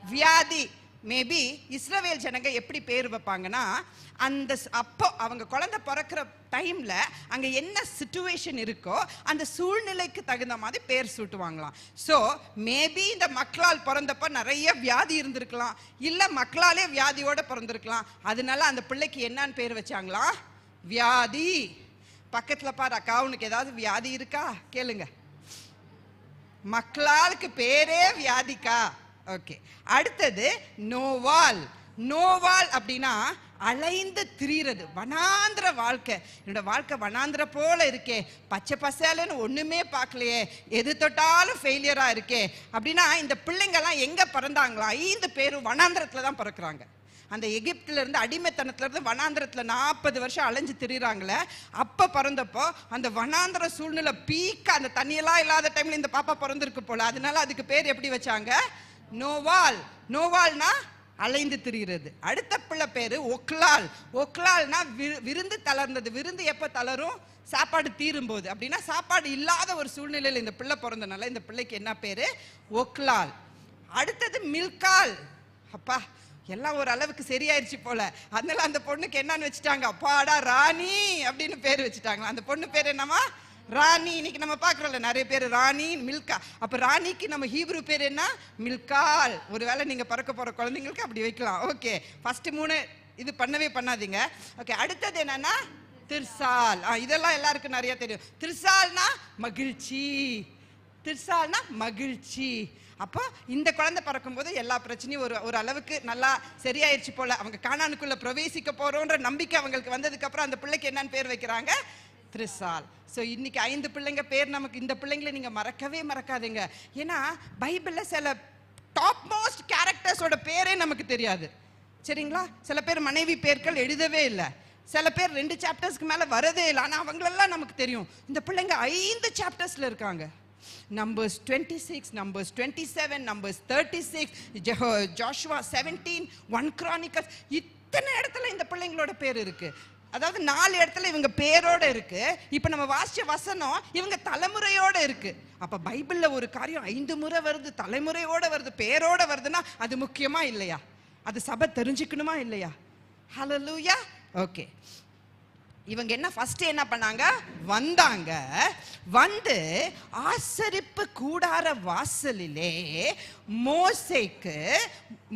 வியாதி. மேபி இஸ்ரவேல் ஜனங்க எப்படி பேர் வைப்பாங்கன்னா, அந்த அப்போ அவங்க குழந்தை பிறக்கிற டைம்ல அங்க என்ன சிச்சுவேஷன் இருக்கோ அந்த சூழ்நிலைக்கு தகுந்த மாதிரி பேர் சூட்டுவாங்களாம். ஸோ மேபி இந்த மக்களால் பிறந்தப்ப நிறைய வியாதி இருந்திருக்கலாம், இல்ல மக்களாலே வியாதியோட பிறந்திருக்கலாம். அதனால அந்த பிள்ளைக்கு என்னன்னு பேர் வச்சாங்களா? வியாதி. பக்கத்துல பாரு அக்கா, உனக்கு ஏதாவது வியாதி இருக்கா கேளுங்க. மக்களாளுக்கு பேரே வியாதிக்கா. ஓகே, அடுத்தது நோவால். நோவால் அப்படின்னா அலைந்து திரிகிறது, வனாந்திர வாழ்க்கை. என்னோட வாழ்க்கை வனாந்திர போல இருக்கே, பச்சை பசேலன்னு ஒண்ணுமே பார்க்கலையே, எது தொட்டாலும் ஃபெயிலியரா இருக்கே அப்படின்னா இந்த பிள்ளைங்கெல்லாம் எங்க பிறந்தாங்களா? 5 பேரும் வனாந்திரத்துல தான் பிறக்கிறாங்க. அந்த எகிப்துல இருந்து அடிமைத்தனத்துல இருந்து வனாந்திரத்துல 40 வருஷம் அலைஞ்சு திரிறாங்களே, அப்ப பிறந்தப்போ அந்த வனாந்திர சூழ்நிலை பீக்க, அந்த தண்ணியெல்லாம் இல்லாத டைம்ல இந்த பாப்பா பிறந்திருக்கு போல. அதனால அதுக்கு பேர் எப்படி வச்சாங்க? நோவால். நோவால்னா அலைந்து திரிகிறது. அடுத்த பிள்ளை பேரு ஒக்லால். ஒக்லால்னா விருந்து தளர்ந்தது. விருந்து எப்ப தளரும்? சாப்பாடு தீரும் போது. அப்படின்னா சாப்பாடு இல்லாத ஒரு சூழ்நிலையில் இந்த பிள்ளை பிறந்தனால இந்த பிள்ளைக்கு என்ன பேரு? ஒக்லால். அடுத்தது மில்கால். அப்பா எல்லாம் ஒரு அளவுக்கு சரியாயிருச்சு போல, அதனால அந்த பொண்ணுக்கு என்னன்னு வச்சுட்டாங்க? அப்பாடா ராணி அப்படின்னு பேர் வச்சுட்டாங்க. அந்த பொண்ணு பேர் என்னமா? ராணி. இன்னைக்கு நம்ம பார்க்கறோம்ல நிறைய பேர் ராணி, மில்கா. அப்ப ராணிக்கு நம்ம ஹீப்ரு பேர் என்ன? மில்கால். ஒருவேளை நீங்க பிறக்க போற குழந்தைங்களுக்கு அப்படி வைக்கலாம். ஓகே, ஃபர்ஸ்ட் 3 இது பண்ணவே பண்ணாதீங்க. ஓகே, அடுத்தது என்னன்னா திர்சால். இதெல்லாம் எல்லாருக்கும் நிறைய தெரியும். திர்சால்னா மகிழ்ச்சி. திர்சால்னா மகிழ்ச்சி. அப்போ இந்த குழந்தை பிறக்கும் போது எல்லா பிரச்சனையும் ஒரு அளவுக்கு நல்லா சரியாயிருச்சு போல. அவங்க கானானுக்குள்ள பிரவேசிக்க போறோன்ற நம்பிக்கை அவங்களுக்கு வந்ததுக்கு அப்புறம் அந்த பிள்ளைக்கு என்னன்னு பேர் வைக்கிறாங்க? திர்சால். ஸோ இன்னைக்கு 5 பிள்ளைங்க பேர் நமக்கு. இந்த பிள்ளைங்களை நீங்க மறக்கவே மறக்காதீங்க. ஏன்னா பைபிள்ல சில டாப் மோஸ்ட் கேரக்டர்ஸோட பேரே நமக்கு தெரியாது, சரிங்களா? சில பேர் மனைவி பேர்கள் எழுதவே இல்லை, சில பேர் 2 சாப்டர்ஸ்க்கு மேல வரதே இல்லை. ஆனா அவங்களெல்லாம் நமக்கு தெரியும். இந்த பிள்ளைங்க 5 சாப்டர்ஸ்ல இருக்காங்க. Numbers 26, Numbers 27, Numbers 36, Joshua 17, 1 Chronicles. இத்தனை இடத்துல இந்த பிள்ளைங்களோட பேர் இருக்கு. அதாவது 4 இடத்துல இவங்க பேரோட இருக்கு. இப்ப நம்ம வாசிச்ச வசனம் இவங்க தலைமுறையோட இருக்கு. அப்ப பைபிள்ல ஒரு காரியம் 5 முறை வருது, தலைமுறையோட வருது, பேரோட வருதுன்னா அது முக்கியமா இல்லையா? அது சபை தெரிஞ்சுக்கணுமா இல்லையா? ஹல்லேலூயா. ஓகே, இவங்க என்ன ஃபர்ஸ்ட் என்ன பண்ணாங்க? வந்தாங்க. வந்து ஆசரிப்பு கூடார வாசலிலே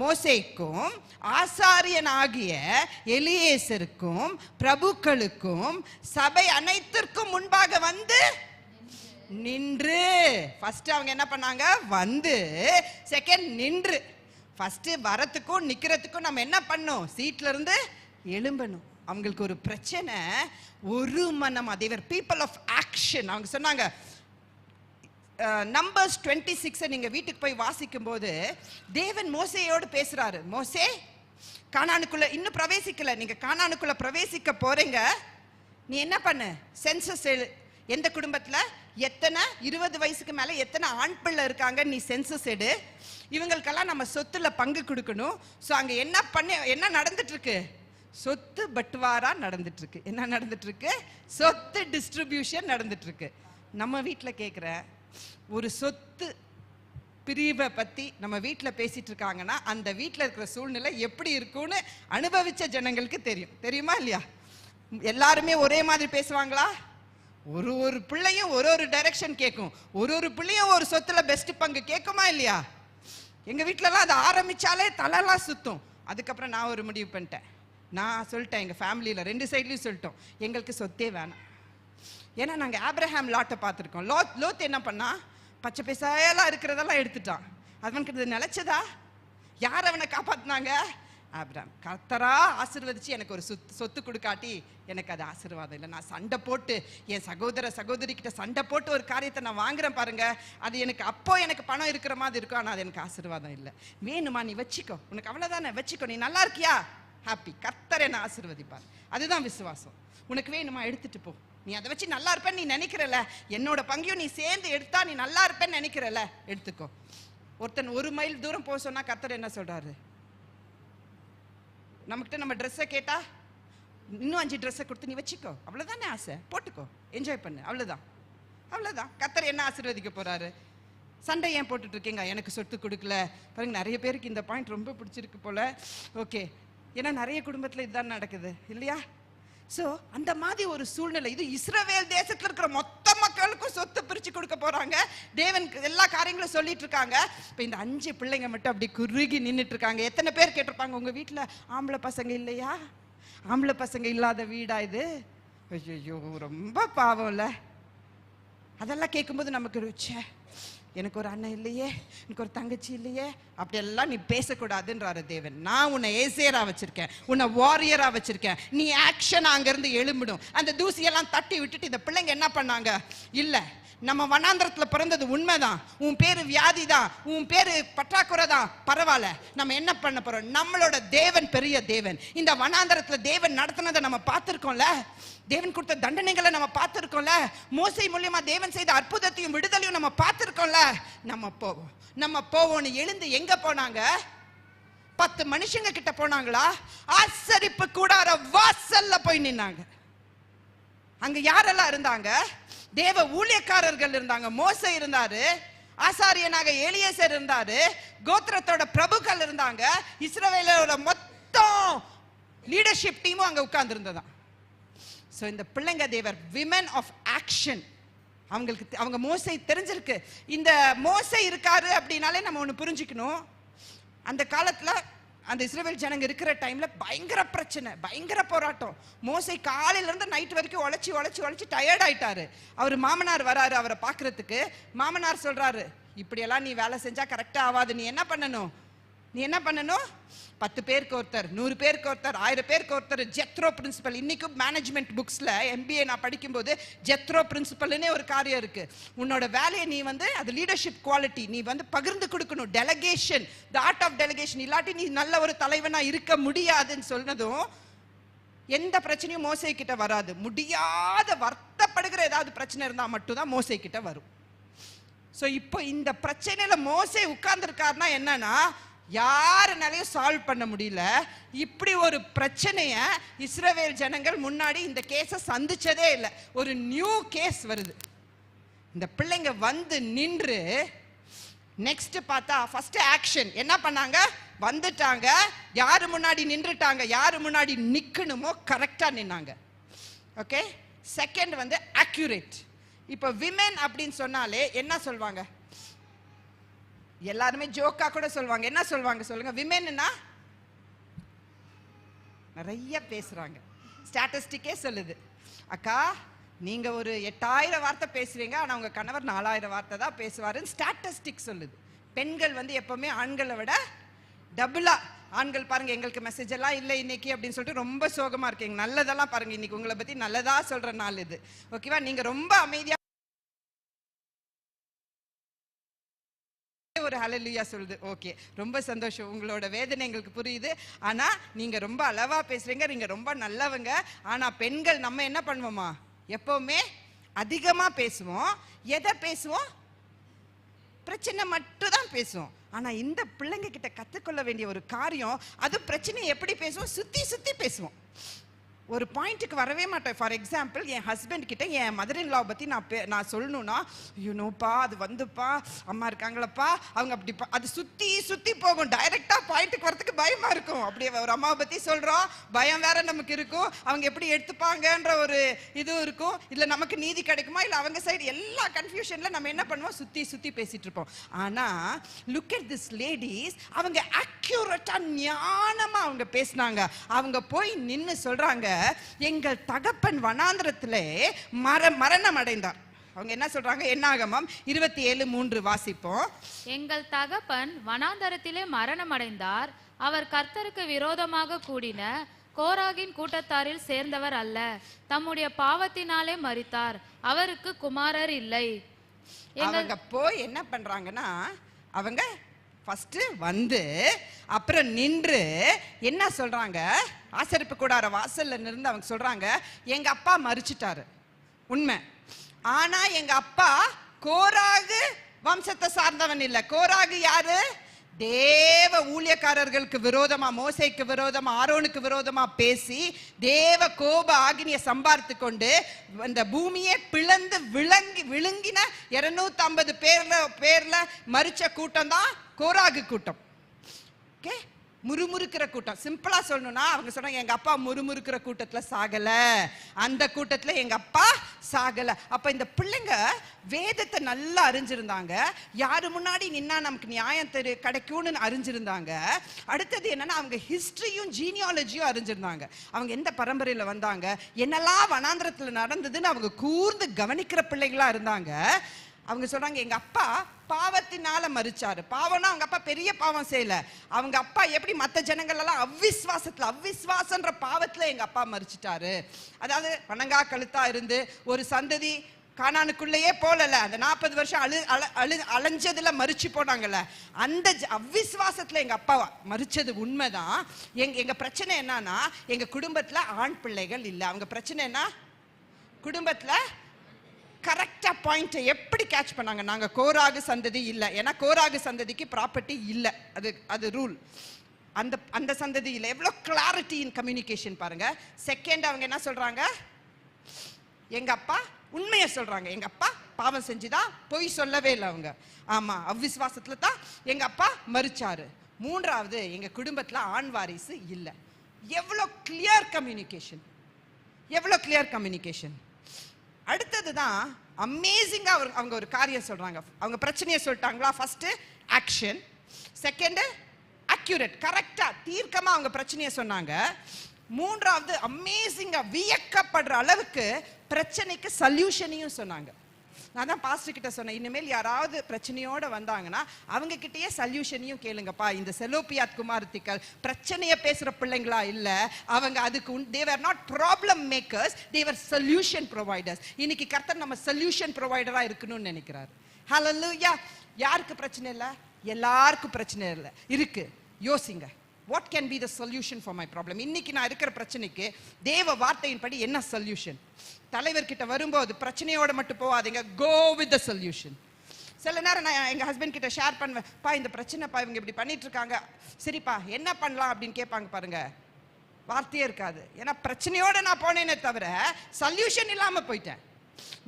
மோசேக்கும் ஆசாரியனாகிய எலியேசருக்கும் பிரபுக்களுக்கும் சபை அனைத்திற்கும் முன்பாக வந்து நின்று. ஃபர்ஸ்ட் அவங்க என்ன பண்ணாங்க? வந்து. செகண்ட் நின்று. ஃபர்ஸ்ட் வரத்துக்கும் நிக்கிறதுக்கும் நம்ம என்ன பண்ணோம்? சீட்ல இருந்து எழும்பணும். அவங்களுக்கு ஒரு பிரச்சனை, ஒரு மனம். தேவர் பீப்புள் ஆஃப் ஆக்ஷன். அவங்க சொன்னாங்க, நம்பர்ஸ் 26 நீங்க வீட்டுக்கு போய் வாசிக்கும் போது தேவன் மோசேயோடு பேசுறாரு. மோசே, கானானுக்குள்ள இன்னும் பிரவேசிக்கல, நீங்க கானானுக்குள்ள பிரவேசிக்க போறீங்க. நீ என்ன பண்ணு? சென்சஸ் எடு. எந்த குடும்பத்துல எத்தனை 20 வயசுக்கு மேல எத்தனை ஆண் பிள்ளை இருக்காங்க நீ சென்சஸ் எடு. இவங்களுக்கெல்லாம் நம்ம சொத்துல பங்கு கொடுக்கணும். ஸோ அங்க என்ன நடந்துட்டு இருக்கு? சொத்து பட்டுவாரா நடந்துட்டு இருக்கு. என்ன நடந்துட்டு இருக்கு? சொத்து டிஸ்ட்ரிபியூஷன் நடந்துட்டு இருக்கு. நம்ம வீட்டில் கேட்குற ஒரு சொத்து பிரிவை பத்தி நம்ம வீட்டில் பேசிட்டு இருக்காங்கன்னா அந்த வீட்டில் இருக்கிற சூழ்நிலை எப்படி இருக்கும்னு அனுபவிச்ச ஜனங்களுக்கு தெரியும். தெரியுமா இல்லையா? எல்லாருமே ஒரே மாதிரி பேசுவாங்களா? ஒரு பிள்ளையும் ஒரு டைரக்ஷன் கேட்கும். ஒரு பிள்ளையும் ஒரு சொத்துல பெஸ்ட் பங்கு கேட்குமா இல்லையா? எங்க வீட்டிலலாம் அது ஆரம்பிச்சாலே தலைலாம் சுத்தும். அதுக்கப்புறம் நான் ஒரு முடிவு பண்ணிட்டேன். நான் சொல்லிட்டேன், எங்கள் ஃபேமிலியில் 2 சைட்லையும் சொல்லிட்டோம், எங்களுக்கு சொத்தே வேணாம். ஏன்னா நாங்கள் ஆப்ரஹாம் லாட்டை பார்த்துருக்கோம். லோத் என்ன பண்ணா? பச்சை பைசாயெல்லாம் இருக்கிறதெல்லாம் எடுத்துட்டான். அவனுக்கு இது நிலைச்சதா? யார் அவனை காப்பாற்றினாங்க? ஆப்ரஹாம். கர்த்தரா ஆசீர்வதிச்சு எனக்கு ஒரு சொத்து கொடுக்காட்டி எனக்கு அது ஆசீர்வாதம் இல்லை. நான் சண்டை போட்டு என் சகோதரி கிட்ட சண்டை போட்டு ஒரு காரியத்தை நான் வாங்குறேன் பாருங்க, அது எனக்கு அப்போ எனக்கு பணம் இருக்கிற மாதிரி இருக்கும், ஆனால் அது எனக்கு ஆசீர்வாதம் இல்லை. வேணுமா? நீ வச்சுக்கோ, உனக்கு அவ்வளோதானே, வச்சுக்கோ, நீ நல்லா இருக்கியா? ஹாப்பி. கர்த்தர் என்ன ஆசீர்வதிப்பார். அதுதான் விசுவாசம். உனக்கு வேணுமா? எடுத்துட்டு போ. நீ அதை வச்சு நல்லா இருப்பேன்னு நீ நினைக்கிறல, என்னோட பங்கையும் நீ சேர்ந்து எடுத்தா நீ நல்லா இருப்பேன்னு நினைக்கிறல, எடுத்துக்கோ. ஒருத்தன் 1 மைல் தூரம் போக சொன்னா கர்த்தர் என்ன சொல்றாரு? நமக்கிட்ட நம்ம ட்ரெஸ்ஸை கேட்டா இன்னும் 5 ட்ரெஸ்ஸை கொடுத்து நீ வச்சுக்கோ, அவ்வளவுதானே ஆசை, போட்டுக்கோ, என்ஜாய் பண்ணு, அவ்வளவுதான். கர்த்தர் என்ன ஆசீர்வதிக்க போறாரு? சண்டை ஏன் போட்டுட்டு இருக்கீங்க? எனக்கு சொத்து கொடுக்கல. பாருங்க, நிறைய பேருக்கு இந்த பாயிண்ட் ரொம்ப பிடிச்சிருக்கு போல. ஓகே, ஏன்னா நிறைய குடும்பத்தில் இதுதான் நடக்குது இல்லையா? ஸோ அந்த மாதிரி ஒரு சூழ்நிலை. இது இஸ்ரவேல் தேசத்தில் இருக்கிற மொத்த மக்களுக்கும் சொத்து பிரித்து கொடுக்க போறாங்க. தேவன் எல்லா காரியங்களும் சொல்லிட்டு இருக்காங்க. இப்போ இந்த 5 பிள்ளைங்க மட்டும் அப்படி குறுகி நின்றுட்டு இருக்காங்க. எத்தனை பேர் கேட்டிருப்பாங்க, உங்க வீட்டில் ஆம்பளை பசங்க இல்லையா? ஆம்பளை பசங்க இல்லாத வீடா இது? ஐயோ, ரொம்ப பாவம்ல. அதெல்லாம் கேட்கும்போது நமக்கு ருச்சே, எனக்கு ஒரு அண்ணன் இல்லையே, எனக்கு ஒரு தங்கச்சி இல்லையே, அப்படியெல்லாம் நீ பேசக்கூடாதுன்றாரு தேவன். நான் உன்னை ஏசேரா வச்சிருக்கேன், உன்னை வாரியரா வச்சிருக்கேன். நீ ஆக்ஷன் அங்கிருந்து எழும்பிடும். அந்த தூசியெல்லாம் தட்டி விட்டுட்டு இந்த பிள்ளைங்க என்ன பண்ணாங்க? இல்ல, நம்ம வனாந்திரத்துல பிறந்தது உண்மைதான், உன் பேரு வியாதி தான், உன் பேரு பற்றாக்குறை தான், பரவாயில்ல, நம்ம என்ன பண்ண போறோம்? நம்மளோட தேவன் பெரிய தேவன். இந்த வனாந்திரத்துல தேவன் நடத்தினதை நம்ம பார்த்திருக்கோம்ல, தேவன் கொடுத்த தண்டனைகளை நம்ம பார்த்திருக்கோம்ல, மோசே மூலியமா தேவன் செய்த அற்புதத்தையும் விடுதலையும் நம்ம பார்த்திருக்கோம்ல, நம்ம போவோம்னு எழுந்து எங்க போனாங்க? 10 மனுஷங்க கிட்ட போனாங்களா? ஆசரிப்பு கூடார வாசல்ல போய் நின்னாங்க. அங்க யாரெல்லாம் இருந்தாங்க? தேவ ஊழியக்காரர்கள் இருந்தாங்க. மோசே இருந்தாரு, ஆசாரியனாக எலியேசர் இருந்தாரு, கோத்திரத்தோட பிரபுக்கள் இருந்தாங்க, இஸ்ரவேலோட மொத்தம் லீடர்ஷிப் டீமும் அங்க உட்கார்ந்து இருந்ததா. சோ இந்த பிள்ளைங்க தேவர் விமன் ஆஃப் ஆக்ஷன். அவங்களுக்கு அவங்க மோசே தெரிஞ்சிருக்கு. இந்த மோசே இருக்காரு அப்படின்னாலே நம்ம ஒன்று புரிஞ்சுக்கணும். அந்த காலத்துல அந்த இஸ்ரவேல் ஜனங்க இருக்கிற டைம்ல பயங்கர பிரச்சனை, பயங்கர போராட்டம். மோசே காலையில இருந்து நைட் வரைக்கும் உழைச்சி டயர்ட் ஆயிட்டாரு. அவர் மாமனார் வராரு அவரை பாக்குறதுக்கு. மாமனார் சொல்றாரு, இப்படியெல்லாம் நீ வேலை செஞ்சா கரெக்டா ஆகாது, நீ என்ன பண்ணணும்? 10 பேருக்கு ஒருத்தர், 100 பேருக்கு ஒருத்தர், 1000 பேருக்கு ஒருத்தர். Jethro principle. இன்னைக்கும் மேனேஜ்மெண்ட் புக்ஸ்ல MBA நான் படிக்கும்போது ஜெத்ரோ பிரின்சிபல்னே ஒரு காரியம் இருக்கு. உன்னோட வேலையை நீ அது லீடர்ஷிப் குவாலிட்டி, நீ பகிர்ந்து கொடுக்கணும். டெலகேஷன், தி ஆர்ட் ஆஃப் டெலகேஷன். இல்லாட்டி நீ நல்ல ஒரு தலைவனா இருக்க முடியாதுன்னு சொன்னதும் எந்த பிரச்சனையும் மோசே கிட்ட வராது. முடியாத வருத்தப்படுகிற ஏதாவது பிரச்சனை இருந்தா மட்டும்தான் மோசே கிட்ட வரும். சோ இப்போ இந்த பிரச்சனையில மோசே உட்கார்ந்து இருக்காருன்னா என்னன்னா, யாருனாலையும் சால்வ் பண்ண முடியல. இப்படி ஒரு பிரச்சனைய இஸ்ரவேல் ஜனங்கள் முன்னாடி இந்த கேஸை சந்திச்சதே இல்லை. ஒரு நியூ கேஸ் வருது. இந்த பிள்ளைங்க நின்று நெக்ஸ்ட் பார்த்தா ஃபர்ஸ்ட் ஆக்ஷன் என்ன பண்ணாங்க? வந்துட்டாங்க, யாரு முன்னாடி நின்றுட்டாங்க, யாரு முன்னாடி நிக்கணுமோ கரெக்டா நின்னாங்க. ஓகே. Second accurate. இப்போ விமென் அப்படின்னு சொன்னாலே என்ன சொல்வாங்க? எல்லாருமே ஜோக்கா கூட சொல்வாங்க. என்ன சொல்வாங்க சொல்லுங்க? விமென்னா நிறைய பேசுறாங்க. ஸ்டாட்டிஸ்டிக்கே சொல்லுது, அக்கா நீங்க ஒரு 8000 வார்த்தை பேசுவீங்க, ஆனா உங்க கணவர் 4000 வார்த்தை தான் பேசுவாருன்னு ஸ்டாட்டிஸ்டிக் சொல்லுது. பெண்கள் எப்பவுமே ஆண்களை விட டபுளா. ஆண்கள் பாருங்க, எங்களுக்கு மெசேஜ் எல்லாம் இல்லை இன்னைக்கு அப்படின்னு சொல்லிட்டு ரொம்ப சோகமா இருக்கீங்க. நல்லதெல்லாம் பாருங்க, இன்னைக்கு உங்களை பத்தி நல்லதா சொல்ற நாள் இது. ஓகேவா? நீங்க ரொம்ப அமைதியா ஒரு ஹல்லேலூயா சொல்லுது. ஓகே, ரொம்ப சந்தோஷம். உங்களோட வேதனை எங்களுக்கு புரியுது. ஆனா நீங்க ரொம்ப அளவா பேசுறீங்க, நீங்க ரொம்ப நல்லவங்க. ஆனா பெண்கள் நம்ம என்ன பண்ணுவோமா? எப்பவுமே அதிகமா பேசுவோம். எதை பேசுவோம்? பிரச்சனை மட்டும் தான் பேசுவோம். ஆனா இந்த பிள்ளைங்க கிட்ட கத்துக்கொள்ள வேண்டிய ஒரு காரியம், அது பிரச்சனை எப்படி பேசுவோம்? சுத்தி சுத்தி பேசுவோம். ஒரு பாயிண்ட்டுக்கு வரவே மாட்டேன். ஃபார் எக்ஸாம்பிள், என் ஹஸ்பண்ட் கிட்ட என் மதர் இன் லா பத்தி நான் சொல்லணும்னா, யூனோப்பா அது அம்மா இருக்காங்களப்பா, அவங்க அப்படி, அது சுத்தி சுத்தி போகும். டைரக்டா பாயிண்ட்டுக்கு வரதுக்கு பயமா இருக்கும். அப்படி ஒரு அம்மாவை பத்தி சொல்றோம், பயம் வேற நமக்கு இருக்கும். அவங்க எப்படி எடுத்துப்பாங்கன்ற ஒரு இதுவும் இருக்கும். இல்ல நமக்கு நீதி கிடைக்குமா, இல்ல அவங்க சைடு, எல்லா கன்ஃபியூஷன்ல நம்ம என்ன பண்ணுவோம்? சுத்தி சுத்தி பேசிட்டு இருப்போம். ஆனா லுக் அட் திஸ் லேடிஸ், அவங்க அக்யூரேட்டா ஞானமா அவங்க பேசினாங்க. அவங்க போய் நின்னு சொல்றாங்க, எங்கள் தகப்பன் வனாந்திரத்திலே மரணம் அடைந்தார். அவங்க என்ன சொல்றாங்க? என்னாகமம் 27:3 வாசிப்போம். எங்கள் தகப்பன் வனாந்தரத்திலே மரணம் அடைந்தார். அவர் கர்த்தருக்கு விரோதமாக கூடின கோராகின் கூட்டத்தாரில் சேர்ந்தவர் அல்ல. தம்முடைய பாவத்தினாலே மரித்தார். அவருக்கு குமாரர் இல்லை. அவங்க போய் என்ன பண்றாங்கன்னா, அவங்க ஃபர்ஸ்ட் அப்புறம் நின்று என்ன சொல்றாங்க? ஆசரிப்பு கூடார வாசல்ல நின்று அவங்க சொல்றாங்க, எங்க அப்பா மரிச்சிட்டாரு, உண்மை. ஆனா எங்க அப்பா கோராகு வம்சத்தை சார்ந்தவன் இல்ல. கோராகு யாரு? தேவ ஊழியக்காரர்களுக்கு விரோதமா, மோசேக்கு விரோதமா, ஆரோனுக்கு விரோதமா பேசி தேவ கோப ஆகினிய சம்பாரித்து கொண்டு இந்த பூமியை பிளந்து விழுங்கின 250 பேர்ல மரிச்ச கூட்டம் தான் கோராகு கூட்டம். ஓகே, முறுமுறுக்கிற கூட்டம். சிம்பிளா சொல்லணும்னா அவங்க சொன்னாங்க, எங்க அப்பா முறுமுறுக்கிற கூட்டத்துல சாகல, அந்த கூட்டத்துல எங்க அப்பா சாகல. அப்ப இந்த பிள்ளைங்க வேதத்தை நல்லா அறிஞ்சிருந்தாங்க, யாரு முன்னாடி நின்னா நமக்கு நியாயம் கிடைக்கும்னு அறிஞ்சிருந்தாங்க. அடுத்தது என்னன்னா அவங்க ஹிஸ்டரியும் ஜீனியாலஜியும் அறிஞ்சிருந்தாங்க. அவங்க எந்த பரம்பரையில வந்தாங்க, என்னெல்லாம் வனாந்திரத்துல நடந்ததுன்னு அவங்க கூர்ந்து கவனிக்கிற பிள்ளைகளா இருந்தாங்க. அவங்க சொல்றாங்க, எங்க அப்பா பாவத்தினால மரிச்சாரு. பாவம்னா அவங்க அப்பா பெரிய பாவம் செய்யல, அவங்க அப்பா எப்படி மற்ற ஜனங்கள் எல்லாம் அவ்விஸ்வாசன்ற பாவத்துல எங்க அப்பா மரிச்சிட்டாரு. அதாவது வணங்கா கழுத்தா இருந்து ஒரு சந்ததி கானானுக்குள்ளேயே போலல, அந்த 40 வருஷம் அலைஞ்சதுல மரிச்சு போனாங்கல்ல, அந்த அவ்விஸ்வாசத்துல எங்க அப்பா மரிச்சது உண்மைதான். எங்க பிரச்சனை என்னன்னா, எங்க குடும்பத்துல ஆண் பிள்ளைகள் இல்லை. அவங்க பிரச்சனை என்ன, குடும்பத்துல கரெக்டா பாயிண்ட் எப்படி கேட்ச் பண்ணாங்க, நாங்க கோராகு சந்ததி இல்ல, ஏன்னா கோராகு சந்ததிக்கு ப்ராப்பர்ட்டி இல்ல, அது ரூல். அந்த சந்ததி இல்ல. எவ்வளவு கிளாரிட்டி இன் கம்யூனிகேஷன் பாருங்க. செகண்ட் அவங்க என்ன சொல்றாங்க, எங்க அப்பா உண்மையை சொல்றாங்க, எங்க அப்பா பாவம் செஞ்சுதான், பொய் சொல்லவே இல்லை அவங்க. ஆமா, அவ்விஸ்வாசத்துல தான் எங்க அப்பா மரிச்சாரு. மூன்றாவது, எங்க குடும்பத்துல ஆண் வாரிசு இல்ல. எவ்வளவு கிளியர் கம்யூனிகேஷன், எவ்வளவு கிளியர் கம்யூனிகேஷன். அடுத்ததுதான் அமேசிங்கா அவங்க ஒரு காரியம் சொல்றாங்க. அவங்க பிரச்சனையை சொல்லிட்டாங்களா, ஃபர்ஸ்ட் ஆக்ஷன், செகண்ட் அக்யூரேட், கரெக்டா தீர்க்கமா அவங்க பிரச்சனையை சொன்னாங்க. மூன்றாவது அமேசிங்கா வியக்கப்படுற அளவுக்கு பிரச்சனைக்கு சொல்யூஷனையும் சொன்னாங்க. நான் தான் பாஸ்டர் கிட்ட சொன்னேன், இனிமேல் யாராவது பிரச்சனையோட வந்தாங்கன்னா அவங்க கிட்டயே சொல்யூஷனையும் கேளுங்கப்பா. இந்த செலோப்பியாத் குமாரத்திகள் பிரச்சனையை பேசுற பிள்ளைங்களா இல்ல, அவங்க அதுக்கு they were not problem makers, they were solution providers. இன்னைக்கு கர்த்தர் நம்ம சொல்யூஷன் ப்ரொவைடரா இருக்கணும்னு நினைக்கிறாரு. ஹல்லேலூயா. யாருக்கு பிரச்சனை இல்ல, எல்லாருக்கும் பிரச்சனை இல்ல இருக்கு. யோசிங்க, what can be the solution for my problem? இன்னைக்கு நான் இருக்கிற பிரச்சனைக்கு தேவ வார்த்தையின்படி என்ன சொல்யூஷன்? தலைவர்கிட்ட வரும்போது பிரச்சனையோட மட்டும் போகாதீங்க, go with the solution. சில நேரம் நான் எங்க ஹஸ்பண்ட் கிட்ட ஷேர் பண்ணுவேன், பா இந்த பிரச்சனைப்பா இவங்க இப்படி பண்ணிட்டு இருக்காங்க, சரிப்பா என்ன பண்ணலாம் அப்படின்னு கேட்பாங்க பாருங்க, வார்த்தையே இருக்காது. ஏன்னா பிரச்சனையோட நான் போனேனே தவிர சொல்யூஷன் இல்லாம போயிட்டேன்.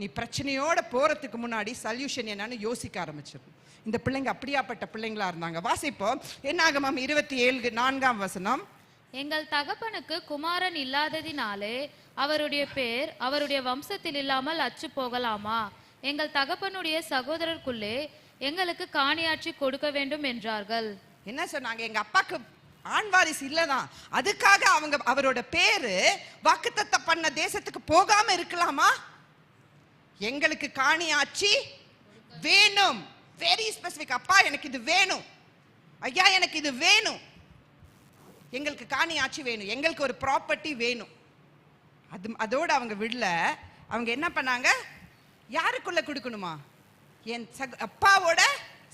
நீ பிரச்சனையோட போறதுக்கு முன்னாடி சொல்யூஷன் என்னன்னு யோசிக்க ஆரம்பிச்சிடும். இந்த பிள்ளைங்க அப்படியாப்பட்ட பிள்ளைங்களா இருந்தாங்க. வாசிப்போம், என்னாகமம் 27:4. எங்கள் தகப்பனுக்கு குமாரன் இல்லாததினாலே அவருடைய பேர் அவருடைய வம்சத்தில் இல்லாமல் அச்சு போகலாமா? எங்கள் தகப்பனுடைய சகோதரருக்குள்ளே எங்களுக்கு காணியாட்சி கொடுக்க வேண்டும் என்றார்கள். என்ன சொன்னாங்க, எங்க அப்பாக்கு ஆண் வாரிசு இல்லதான், அதுக்காக அவங்க அவரோட பேரு வாக்குத்தத்தம் பண்ண தேசத்துக்கு போகாம இருக்கலாமா? எங்களுக்கு காணியாட்சி வேணும். Very specific. அப்பா எனக்கு இது வேணும், ஐயா எனக்கு இது வேணும், எங்களுக்கு காணி ஆட்சி வேணும், எங்களுக்கு ஒரு ப்ராப்பர்ட்டி வேணும். அதோட அவங்க விடல. அவங்க என்ன பண்ணாங்க, யாருக்குள்ள கொடுக்கணுமா, என் அப்பாவோட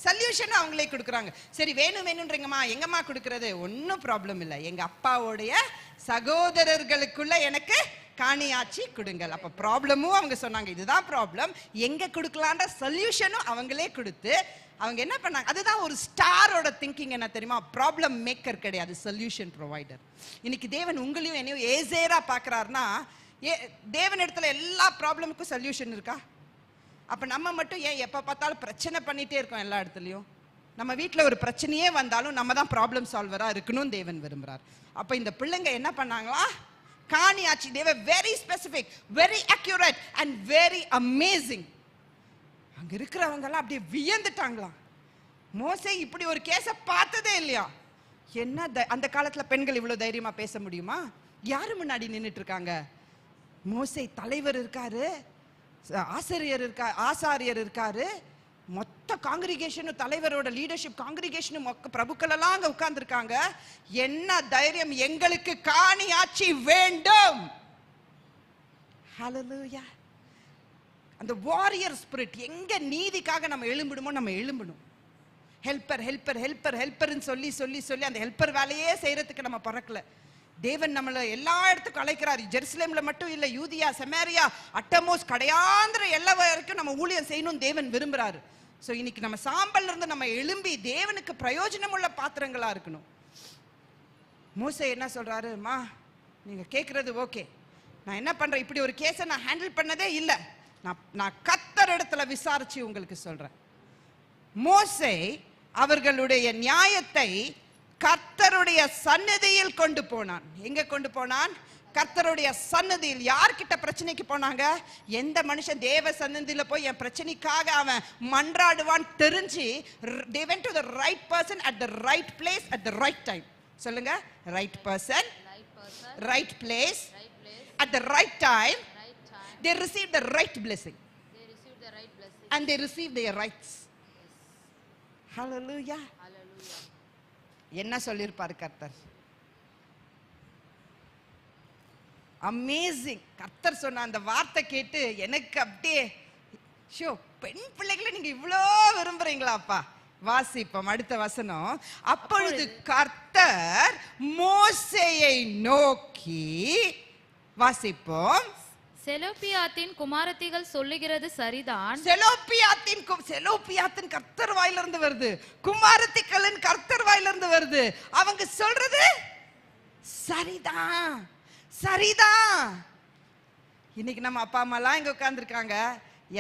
சொல்யூஷன் அவங்களே கொடுக்குறாங்க. சரி வேணும்ன்றீங்கம்மா, எங்கம்மா கொடுக்கறது? ஒன்றும் ப்ராப்ளம் இல்லை, எங்க அப்பாவோடைய சகோதரர்களுக்குள்ள எனக்கு காணியாட்சி கொடுங்கள். அப்ப ப்ராப்ளமும் அவங்க சொன்னாங்க, இதுதான் ப்ராப்ளம், எங்க கொடுக்கலான்ற சொல்யூஷனும் அவங்களே கொடுத்து அவங்க என்ன பண்ணாங்க. அதுதான் ஒரு ஸ்டாரோட திங்கிங். என்ன தெரியுமா, ப்ராப்ளம் மேக்கர் கிடையாது, சொல்யூஷன் ப்ரொவைடர். இன்னைக்கு தேவன் உங்களையும் என்னையும் ஏசேரா பார்க்கறாருன்னா, தேவன் இடத்துல எல்லா ப்ராப்ளமுக்கும் சொல்யூஷன் இருக்கா? அப்ப நம்ம மட்டும் ஏன் எப்ப பார்த்தாலும் பிரச்சனை பண்ணிட்டே இருக்கோம்? எல்லா இடத்துலயும் நம்ம வீட்டில் ஒரு பிரச்சனையே வந்தாலும் நம்ம தான் ப்ராப்ளம் சால்வரா இருக்கணும் தேவன் விரும்புறார். அப்ப இந்த பிள்ளைங்க என்ன பண்ணாங்களா, காணியாட்சி. they were very specific, very accurate and very amazing. அங்க இருக்கிறவங்க எல்லாம் அப்படியே வியந்துட்டாங்களாம். மோசே இப்படி ஒரு கேஸ பார்த்ததே இல்லையா? என்ன அந்த காலத்துல பெண்கள் இவ்வளவு தைரியமா பேச முடியுமா? யாரு முன்னாடி நின்னுட்டு இருக்காங்க? மோசே தலைவர் இருக்காரு, ஆசாரியர் இருக்காரு, மொத்த காங்கிரிகேஷனும் தலைவரோட லீடர்ஷிப் காங்கிரிகேஷனும் பிரபுக்கள் எல்லாம் அங்க உட்கார்ந்து இருக்காங்க. என்ன தைரியம், எங்களுக்கு காணியாட்சி வேண்டும். ஹல்லேலூயா. அந்த வாரியர் ஸ்பிரிட் எங்க நீதிக்காக நம்ம எழும்பிடுமோ நம்ம எழும்பணும். ஹெல்ப்பர் ஹெல்ப்பர் ஹெல்ப்பர் ஹெல்ப்பர்னு சொல்லி சொல்லி சொல்லி அந்த ஹெல்ப்பர் வேலையே செய்யறதுக்கு நம்ம பறக்கல. தேவன் நம்மளை எல்லா இடத்துக்கும் அழைக்கிறார். ஜெருசலேம்ல மட்டும் இல்ல, யூதியா, செமாரியா, அட்டமோஸ், கடையாந்திர எல்லா வரைக்கும் நம்ம ஊழியம் செய்யணும் தேவன் விரும்புறாரு. ஸோ இன்னைக்கு நம்ம சாம்பல்ல இருந்து நம்ம எழும்பி தேவனுக்கு பிரயோஜனம் உள்ள பாத்திரங்களா இருக்கணும். மோசே என்ன சொல்றாரு, மா நீங்க கேட்கறது ஓகே, நான் என்ன பண்றேன், இப்படி ஒரு கேஸை நான் ஹேண்டில் பண்ணதே இல்லை, நான் கர்த்தர் இடத்துல விசாரிச்சு உங்களுக்கு சொல்றேன். மோசே அவர்களுடைய நியாயத்தை கர்த்தருடைய சந்நிதியில் கொண்டு போனான். எங்க கொண்டு போனான்? கர்த்தருடைய சந்நிதியில். யார்கிட்ட பிரச்சனைக்கு போனாங்க? எந்த மனுஷன் தேவ சந்நிதியில போய் என் பிரச்சனைக்காக அவன் மன்றாடுவான் தெரிஞ்சு, they went to the right person at the right place at the right time. சொல்லுங்க, right person, right place, at the right time, they received the right blessing, and they received their rights. Hallelujah. என்ன சொல்லியிருப்பார் கர்த்தர்? Amazing. கர்த்தர் சொன்ன அந்த வார்த்தை கேட்டு எனக்கு அப்படியே ஷோ, பெண் பிள்ளைகளை நீங்க இவ்வளோ விரும்புறீங்களாப்பா. வாசிப்போம் அடுத்த வசனம். அப்பொழுது கர்த்தர் மோசேயை நோக்கி, வாசிப்போம், செலோப்பியாத்தின் குமாரத்திகள் சொல்லுகிறது சரிதான். செலோப்பியாத்தின் கர்த்தர் வாயிலிருந்து வருது, குமாரத்திகளின் கர்த்தர் வாயிலிருந்து வருது. அவங்க சொல்றது சரிதான், சரிதான். இன்னைக்கு நம்ம அப்பா அம்மாலாம் இங்க உட்கார்ந்துருக்காங்க.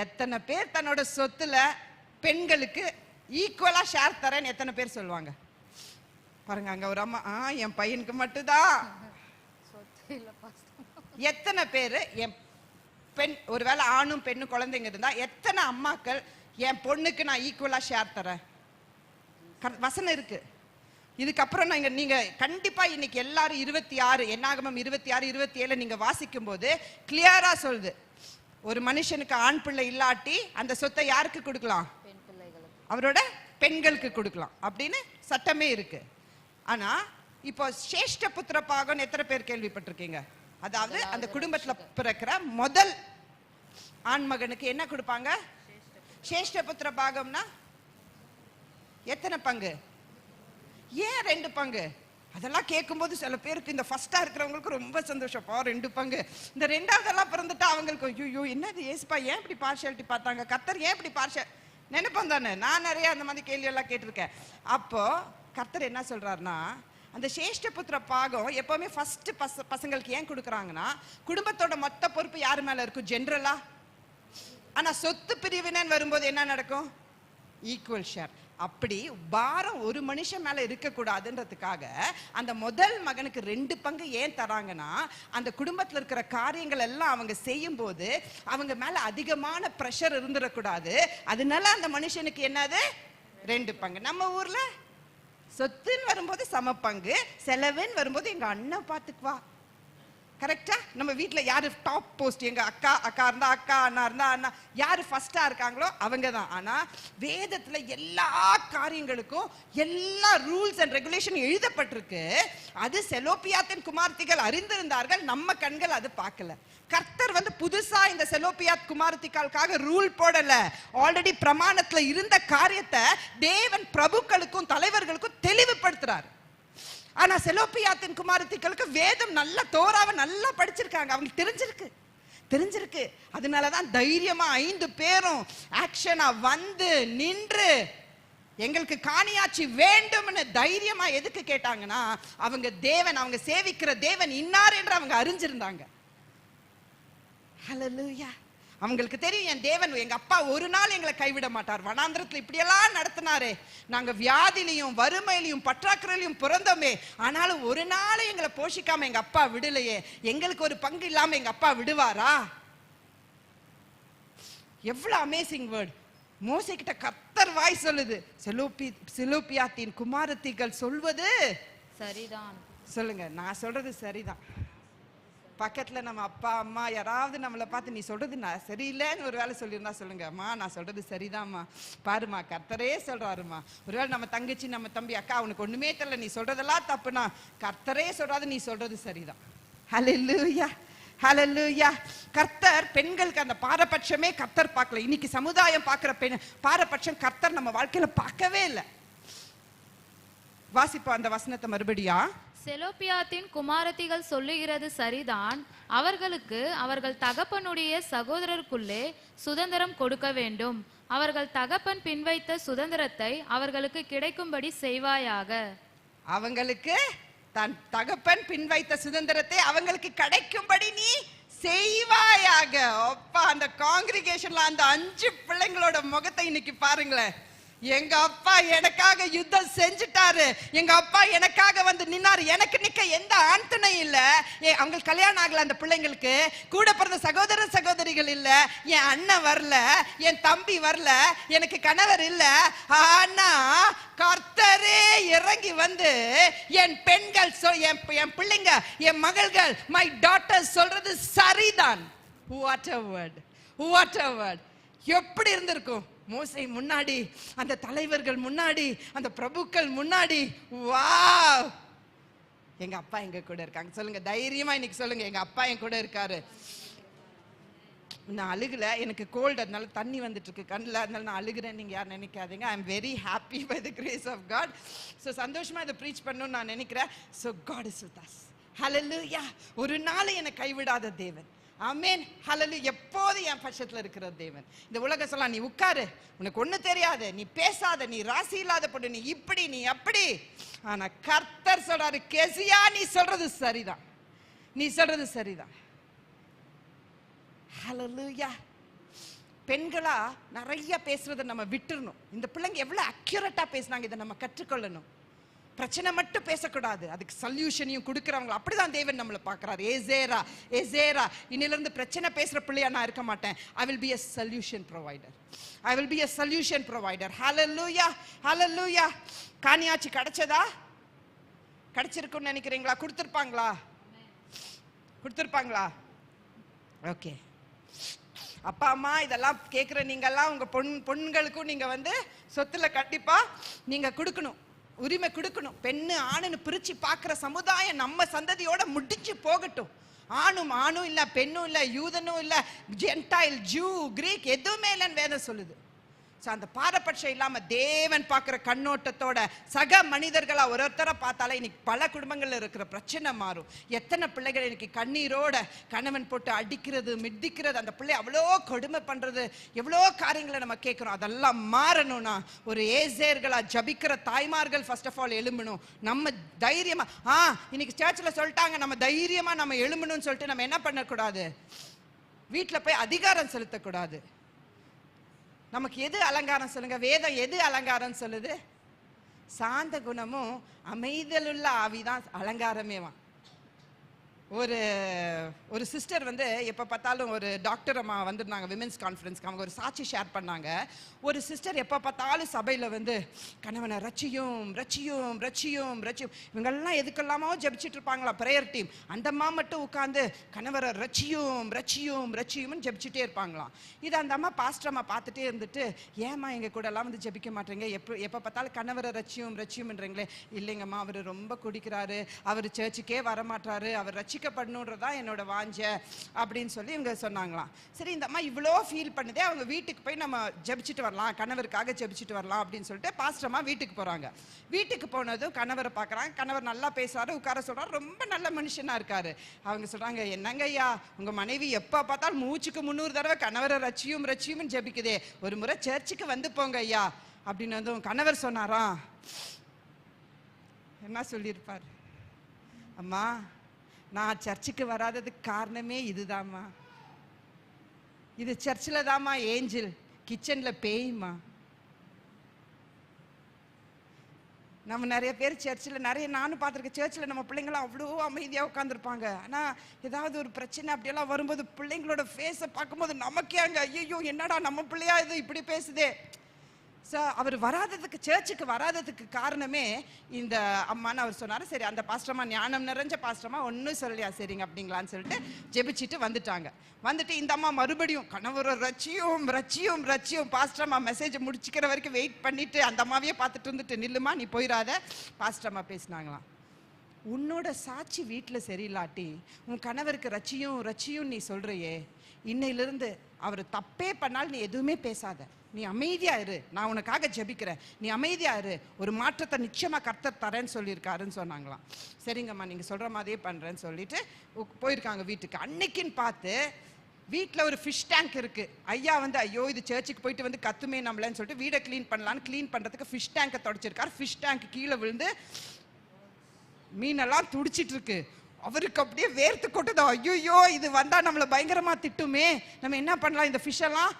எத்தனை பேர் தன்னோட சொத்துல பெண்களுக்கு ஈக்குவலா ஷேர் தரேன்னு எத்தனை பேர் சொல்லுவாங்க பாருங்க. அங்க ஒரு அம்மா, என் பையனுக்கு மட்டும்தான். எத்தனை பேரு என் பெண், ஒருவேளை ஆணும் பெண்ணும் குழந்தைங்க இருந்தா எத்தனை அம்மாக்கள் என் பொண்ணுக்கு நான் ஈக்குவலா ஷேர் தரேன்? வசனம் இருக்கு. இதுக்கப்புறம் நீங்க கண்டிப்பா இன்னைக்கு எல்லாரும் 26 என்னாகமம் 26, 27 நீங்க வாசிக்கும் போது கிளியரா சொல்லுது, ஒரு மனுஷனுக்கு ஆண் பிள்ளை இல்லாட்டி அந்த சொத்தை யாருக்கு கொடுக்கலாம்? அவரோட பெண்களுக்கு கொடுக்கலாம் அப்படின்னு சட்டமே இருக்கு. ஆனா இப்போ சேஷ்ட புத்திர பாகம் எத்தனை பேர் கேள்விப்பட்டிருக்கீங்க? அதாவது அந்த குடும்பத்துல பிறக்கிற முதல் ஆண் மகனுக்கு என்ன கொடுப்பாங்க? சேஷ்ட புத்திர பாகம்னா எத்தனை பங்கு? ஏன் 2 பங்கு? அதெல்லாம் கேட்கும்போது சில பேருக்கு இந்த ஃபர்ஸ்டா இருக்கிறவங்களுக்கு ரொம்ப சந்தோஷப்பா, 2 பங்கு. இந்த 2வதெல்லாம் பிறந்துட்டா அவங்களுக்கு ஐயோ என்னது ஏசுப்பா ஏன் இப்படி பார்ஷியாலிட்டி பார்த்தாங்க, கர்த்தர் ஏன் இப்படி பார்ஷியல் நினைப்போம் தானே. நான் நிறைய அந்த மாதிரி கேள்வி எல்லாம் கேட்டிருக்கேன். அப்போ கர்த்தர் என்ன சொல்றாருன்னா, அந்த சேஷ்ட புத்திர பாகம் எப்பவுமே ஃபர்ஸ்ட் பசங்களுக்கு ஏன் கொடுக்குறாங்கன்னா, குடும்பத்தோட மொத்த பொறுப்பு யாரு மேல இருக்கும்? ஜெனரலா. ஆனா சொத்து பிரிவினன் வரும்போது என்ன நடக்கும்? Equal share. அப்படி பாரம் ஒரு மனுஷன் மேல இருக்கக்கூடாதுன்றதுக்காக அந்த முதல் மகனுக்கு 2 பங்கு ஏன் தராங்கன்னா, அந்த குடும்பத்துல இருக்கிற காரியங்கள் எல்லாம் அவங்க செய்யும் போது அவங்க மேல அதிகமான பிரஷர் இருந்துடக்கூடாது. அதனால அந்த மனுஷனுக்கு என்னது? 2 பங்கு. நம்ம ஊர்ல சொத்துன்னு வரும்போது சம பங்கு, செலவுன்னு வரும்போது எங்க அண்ணன் பாத்துக்குவா. கரெக்டா? நம்ம வீட்டுல யாரு டாப் போஸ்ட், எங்க அக்கா இருந்தா அக்கா, அண்ணா இருந்தா அண்ணா, யாரு ஃபர்ஸ்டா இருக்காங்களோ அவங்க தான். ஆனா வேதத்துல எல்லா காரியங்களுக்கும் எல்லா ரூல்ஸ் அண்ட் ரெகுலேஷன் எழுதப்பட்டிருக்கு. அது செலோப்பியாத்தின் குமார்த்திகள் அறிந்திருந்தார்கள், நம்ம கண்கள் அது பார்க்கல. கர்த்தர் புதுசா இந்த செலோப்பியாத் குமாரத்திகளுக்காக ரூல் போடல. ஆல்ரெடி பிரமாணத்துல இருந்த காரியத்தை தேவன் பிரபுக்களுக்கும் தலைவர்களுக்கும் தெளிவுபடுத்துறாரு. ஆனா செலோப்பியாத்தின் குமாரத்திகளுக்கு வேதம் நல்ல தோராவை நல்லா படிச்சிருக்காங்க, அவங்களுக்கு தெரிஞ்சிருக்கு. அதனாலதான் தைரியமா 5 பேரும் ஆக்ஷனா நின்று எங்களுக்கு காணியாட்சி வேண்டும்னு தைரியமா எதுக்கு கேட்டாங்கன்னா, அவங்க தேவன், அவங்க சேவிக்கிற தேவன் இன்னார் என்று அவங்க அறிஞ்சிருந்தாங்க. ஹல்லேலூயா. அவங்களுக்கு தெரியும் என் தேவன், எங்க அப்பா ஒரு நாள் எங்களை கைவிட மாட்டார். வனாந்திரத்துல இப்படியெல்லாம் நடத்தினாரே, நாங்க வியாதிலையும் வறுமையிலையும் பற்றாக்குறையிலையும் பிறந்தோமே, ஆனாலும் ஒரு நாள் எங்களை போஷிக்காம எங்க அப்பா விடலையே, எங்களுக்கு ஒரு பங்கு இல்லாம எங்க அப்பா விடுவாரா? எவ்வளவு அமேசிங் வேர்ட். மோசே கிட்ட கர்த்தர் வாய் சொல்லுது, செலோப்பியாத்தின் குமாரத்திகள் சொல்வது சரிதான். சொல்லுங்க, நான் சொல்றது சரிதான். பக்கத்துல நம்ம அப்பா அம்மா யாராவது நம்மளை பார்த்து நீ சொல்றது நான் சரியில்லைன்னு ஒரு வேலை சொல்லியிருந்தா சொல்லுங்க, அம்மா நான் சொல்றது சரிதான்மா, பாருமா கர்த்தரே சொல்றாருமா. ஒருவேளை நம்ம தங்கச்சி நம்ம தம்பி அக்கா அவனுக்கு ஒண்ணுமே தெரியல, நீ சொல்றதெல்லாம் தப்புனா கர்த்தரே சொல்றாரு நீ சொல்றது சரிதான். ஹல்லேலூயா, ஹல்லேலூயா. கர்த்தர் பெண்களுக்கு அந்த பாரபட்சமே கர்த்தர் பார்க்கல. இன்னைக்கு சமுதாயம் பார்க்கிற பெண் பாரபட்சம் கர்த்தர் நம்ம வாழ்க்கையில பார்க்கவே இல்லை. வாசிப்போம் அந்த வசனத்தை மறுபடியா. செலோப்பியாத்தின் குமாரத்திகள் சொல்லுகிறது சரிதான், அவர்களுக்கு அவர்கள் தகப்பனுடைய சகோதரருக்குள்ளே சுதந்திரம் கொடுக்க வேண்டும். அவர்கள் தகப்பன் பின்வைத்த சுதந்திரத்தை அவர்களுக்கு கிடைக்கும்படி செய்வாயாக. அவங்களுக்கு தன் தகப்பன் பின்வைத்த சுதந்திரத்தை அவங்களுக்கு கிடைக்கும்படி நீ செய்வாயாக. அப்பா, அந்த காங்கிரிகேஷன்ல அந்த 5 பிள்ளைங்களோட முகத்தை இன்னைக்கு பாருங்களேன். எங்க அப்பா எனக்காக யுத்தம் செஞ்சுட்டாரு, எங்க அப்பா எனக்காக வந்து நின்னாரு, எனக்கு நிக்க எந்த ஆண் துணை இல்ல. அவங்க கல்யாணம் ஆகல, அந்த பிள்ளைங்களுக்கு கூட பிறந்த சகோதர சகோதரிகள் இல்ல, என் அண்ணன் வரல, என் தம்பி வரல, எனக்கு கணவர் இல்ல. ஆனா கர்த்தரே இறங்கி வந்து என் பெண்கள் என் பிள்ளைங்க, என் மகள்கள், மை டாட்டர் சொல்றது சரிதான். What a word, what a word. எப்படி இருந்திருக்கும் மோசே முன்னாடி, அந்த தலைவர்கள் முன்னாடி, அந்த பிரபுக்கள் முன்னாடி. வாவ், எங்க அப்பா எங்க கூட இருக்காங்க. சொல்லுங்க தைரியமா இன்னைக்கு சொல்லுங்க, எங்க அப்பா என் கூட இருக்காரு. நான் அழுகல, எனக்கு கோல்டு, அதனால தண்ணி வந்துட்டு இருக்கு கண்ணில், அதனால நான் அழுகிறேன். நீங்க யாரும் நினைக்காதீங்க. I am very happy by the grace of God. So சந்தோஷமா இதை ப்ரீச் பண்ணணும்னு நான் நினைக்கிறேன். So God is with us. Hallelujah. ஒரு நாள் என்னை கைவிடாத தேவன். ஆமென். ஹல்லேலூயா. எப்போது என் பட்சத்தில் இருக்கிற தேவன். இந்த உலகம் சொல்லலாம், நீ உட்காரு, உனக்கு ஒன்றும் தெரியாது, நீ பேசாத, நீ ராசி இல்லாத பொண்ணு, நீ இப்படி நீ அப்படி. ஆனா கர்த்தர் சொல்றாரு, கேசியா நீ சொல்றது சரிதான், நீ சொல்றது சரிதான். ஹல்லேலூயா. பெண்களா நிறைய பேசுறதை நம்ம விட்டுறணும். இந்த பிள்ளைங்க எவ்வளவு அக்யூரேட்டா பேசினாங்க, இதை நம்ம கற்றுக்கொள்ளணும். பிரச்சனை மட்டும் பேசக்கூடாது, அதுக்கு சொல்யூஷனையும் கொடுக்குறவங்க. அப்படிதான் தேவன் நம்மளை பார்க்கறாரு. ஏசேரா, ஏசேரா, இன்னிலிருந்து பிரச்சனை பேசுற பிள்ளையா நான் இருக்க மாட்டேன். I will be a solution provider. I will be a solution provider. Hallelujah, hallelujah. காணியாச்சி கிடைச்சதா? கிடைச்சிருக்குன்னு நினைக்கிறீங்களா? கொடுத்துருப்பாங்களா? கொடுத்துருப்பாங்களா? ஓகே. அப்பா அம்மா இதெல்லாம் கேட்குற நீங்கெல்லாம் உங்க பொண்களுக்கும் நீங்க வந்து சொத்துல கண்டிப்பா நீங்க கொடுக்கணும், உரிமை கொடுக்கணும். பெண்ணு ஆணுன்னு பிரிச்சு பார்க்குற சமுதாயம் நம்ம சந்ததியோட முடிச்சு போகட்டும். ஆணும் இல்லை, பெண்ணும் இல்லை, யூதனும் இல்லை, ஜென்டைல், ஜூ, கிரீக் எதுவுமே இல்லைன்னு வேதம் சொல்லுது. ஸோ அந்த பாரபட்சம் இல்லாமல் தேவன் பார்க்குற கண்ணோட்டத்தோட சக மனிதர்களா ஒருத்தரை பார்த்தாலே இன்னைக்கு பல குடும்பங்களில் இருக்கிற பிரச்சனை மாறும். எத்தனை பிள்ளைகள் இன்னைக்கு கண்ணீரோட கணவன் போட்டு அடிக்கிறது, மிதிக்கிறது, அந்த பிள்ளை அவ்வளோ கொடுமை பண்ணுறது, எவ்வளோ காரியங்களை நம்ம கேட்குறோம். அதெல்லாம் மாறணும்னா ஒரு ஏசேர்களா ஜபிக்கிற தாய்மார்கள் ஃபர்ஸ்ட் ஆஃப் ஆல் எழும்பணும். நம்ம தைரியமா இன்னைக்கு சர்ச்சில் சொல்லிட்டாங்க, நம்ம தைரியமா நம்ம எழும்பணும்னு சொல்லிட்டு நம்ம என்ன பண்ணக்கூடாது, வீட்டில் போய் அதிகாரம் செலுத்தக்கூடாது. நமக்கு எது அலங்காரம் சொல்லுங்க? வேதம் எது அலங்காரம் சொல்லுது? சாந்த குணமும் அமைதலுள்ள ஆவிதான் அலங்காரமேவா. ஒரு சிஸ்டர் வந்து எப்போ பார்த்தாலும், ஒரு டாக்டர் அம்மா வந்திருந்தாங்க விமென்ஸ் கான்ஃபரன்ஸ்க்கு. அவங்க ஒரு சாட்சி ஷேர் பண்ணாங்க. ஒரு சிஸ்டர் எப்போ பார்த்தாலும் சபையில் வந்து கணவனை ரட்சியும் ரட்சியும் ரட்சியும் ரட்சியும், இவங்கெல்லாம் எதுக்கெல்லாமோ ஜபிச்சுட்டு இருப்பாங்களா ப்ரேயர் டீம். அந்த அம்மா மட்டும் உட்காந்து கணவரை ரட்சியும் ரட்சியும் ரட்சியும்னு ஜபிச்சுட்டே இருப்பாங்களாம். இது அந்த அம்மா பாஸ்டர் அம்மா பார்த்துட்டே இருந்துட்டு, ஏம்மா எங்கள் கூட எல்லாம் வந்து ஜபிக்க மாட்டேங்க, எப்போ பார்த்தாலும் கணவரை ரட்சியும் ரட்சியும்ன்றீங்களே? இல்லைங்கம்மா, அவர் ரொம்ப குடிக்கிறாரு, அவர் சர்ச்சுக்கே வரமாட்டாரு, அவர் ரட்சிக்கப்படணுன்றதா என்னோட வாஞ்ச அப்படின்னு சொல்லி இவங்க சொன்னாங்களாம். சரி, இந்த அம்மா இவ்வளோ ஃபீல் பண்ணுதே, அவங்க வீட்டுக்கு போய் நம்ம ஜபிச்சுட்டு வரலாம், கணவருக்காக ஜபிச்சுட்டு வரலாம் அப்படின்னு சொல்லிட்டு பாஸ்டர்மா வீட்டுக்கு போறாங்க. வீட்டுக்கு போனதும் கணவரை பார்க்குறாங்க. கணவர் நல்லா பேசுறாரு, உட்கார சொல்றாரு, ரொம்ப நல்ல மனுஷனா இருக்காரு. அவங்க சொல்றாங்க, என்னங்க ஐயா, உங்க மனைவி எப்போ பார்த்தாலும் மூச்சுக்கு 300 தடவை கணவரை ரட்சியும் ரட்சியும் ஜபிக்குதே, ஒரு முறை சர்ச்சுக்கு வந்து போங்க ஐயா அப்படின்னு. கணவர் சொன்னாராம், என்ன சொல்லியிருப்பார்? அம்மா, நான் சர்ச்சுக்கு வராததுக்கு காரணமே இதுதாம்மா, இது சர்ச்சில் தாம்மா ஏஞ்சல், கிச்சன்ல பேய்மா. நம்ம நிறைய பேர் சர்ச்சில் நானும் பார்த்துருக்கேன், சர்ச்சில் நம்ம பிள்ளைங்களாம் அவ்வளோ அமைதியாக உட்காந்துருப்பாங்க. ஆனால் ஏதாவது ஒரு பிரச்சனை அப்படியெல்லாம் வரும்போது பிள்ளைங்களோட ஃபேஸை பார்க்கும்போது நமக்கே அங்கே ஐயோ என்னடா நம்ம பிள்ளையா இது இப்படி பேசுதே. ஸோ அவர் வராததுக்கு, சர்ச்சுக்கு வராததுக்கு காரணமே இந்த அம்மான்னு அவர் சொன்னார். சரி, அந்த பாஸ்டர்மா ஞானம் நிறைஞ்ச பாஸ்டர்மா ஒன்றும் சொல்லலையா, சரிங்க அப்படிங்களான்னு சொல்லிட்டு ஜெபிச்சுட்டு வந்துட்டாங்க. வந்துட்டு இந்த அம்மா மறுபடியும் கணவரை ரட்சியும் ரட்சியும் ரட்சியும், பாஸ்டர்மா மெசேஜ் முடிச்சுக்கிற வரைக்கும் வெயிட் பண்ணிட்டு அந்த அம்மாவையே பார்த்துட்டு இருந்துட்டு, நில்லுமா நீ போயிடாத, பாஸ்டர்மா பேசினாங்களாம், உன்னோட சாட்சி வீட்டில் சரியில்லாட்டி உன் கணவருக்கு ரட்சியும் ரட்சியும் நீ சொல்றியே, இன்னையிலிருந்து அவர் தப்பே பண்ணாலும் நீ எதுவுமே பேசாத, நீ அமைதியா இரு, நான் உனக்காக ஜெபிக்கிறேன், நீ அமைதியா இரு, ஒரு மாற்றத்தை நிச்சயமா கர்த்தர் தரேன்னு சொல்லியிருக்காருன்னு சொன்னாங்களாம். சரிங்கம்மா, நீங்க சொல்ற மாதிரியே பண்றேன்னு சொல்லிட்டு போயிருக்காங்க வீட்டுக்கு. அன்னைக்குன்னு பார்த்து வீட்டில் ஒரு ஃபிஷ் டேங்க் இருக்கு. ஐயா வந்து ஐயோ இது சர்ச்சுக்கு போயிட்டு வந்து கத்துமே நம்மளன்னு சொல்லிட்டு வீடை க்ளீன் பண்ணலான்னு க்ளீன் பண்றதுக்கு ஃபிஷ் டேங்கை தொடச்சிருக்காரு. ஃபிஷ் டேங்க் கீழே விழுந்து மீனெல்லாம் துடிச்சிட்டு இருக்கு. அவருக்கு அப்படியே வேர்த்து கொட்டுதோ, ஐயோ இது வந்தா நம்மளை பயங்கரமா திட்டுமே, நம்ம என்ன பண்ணலாம், இந்த ஃபிஷ் எல்லாம்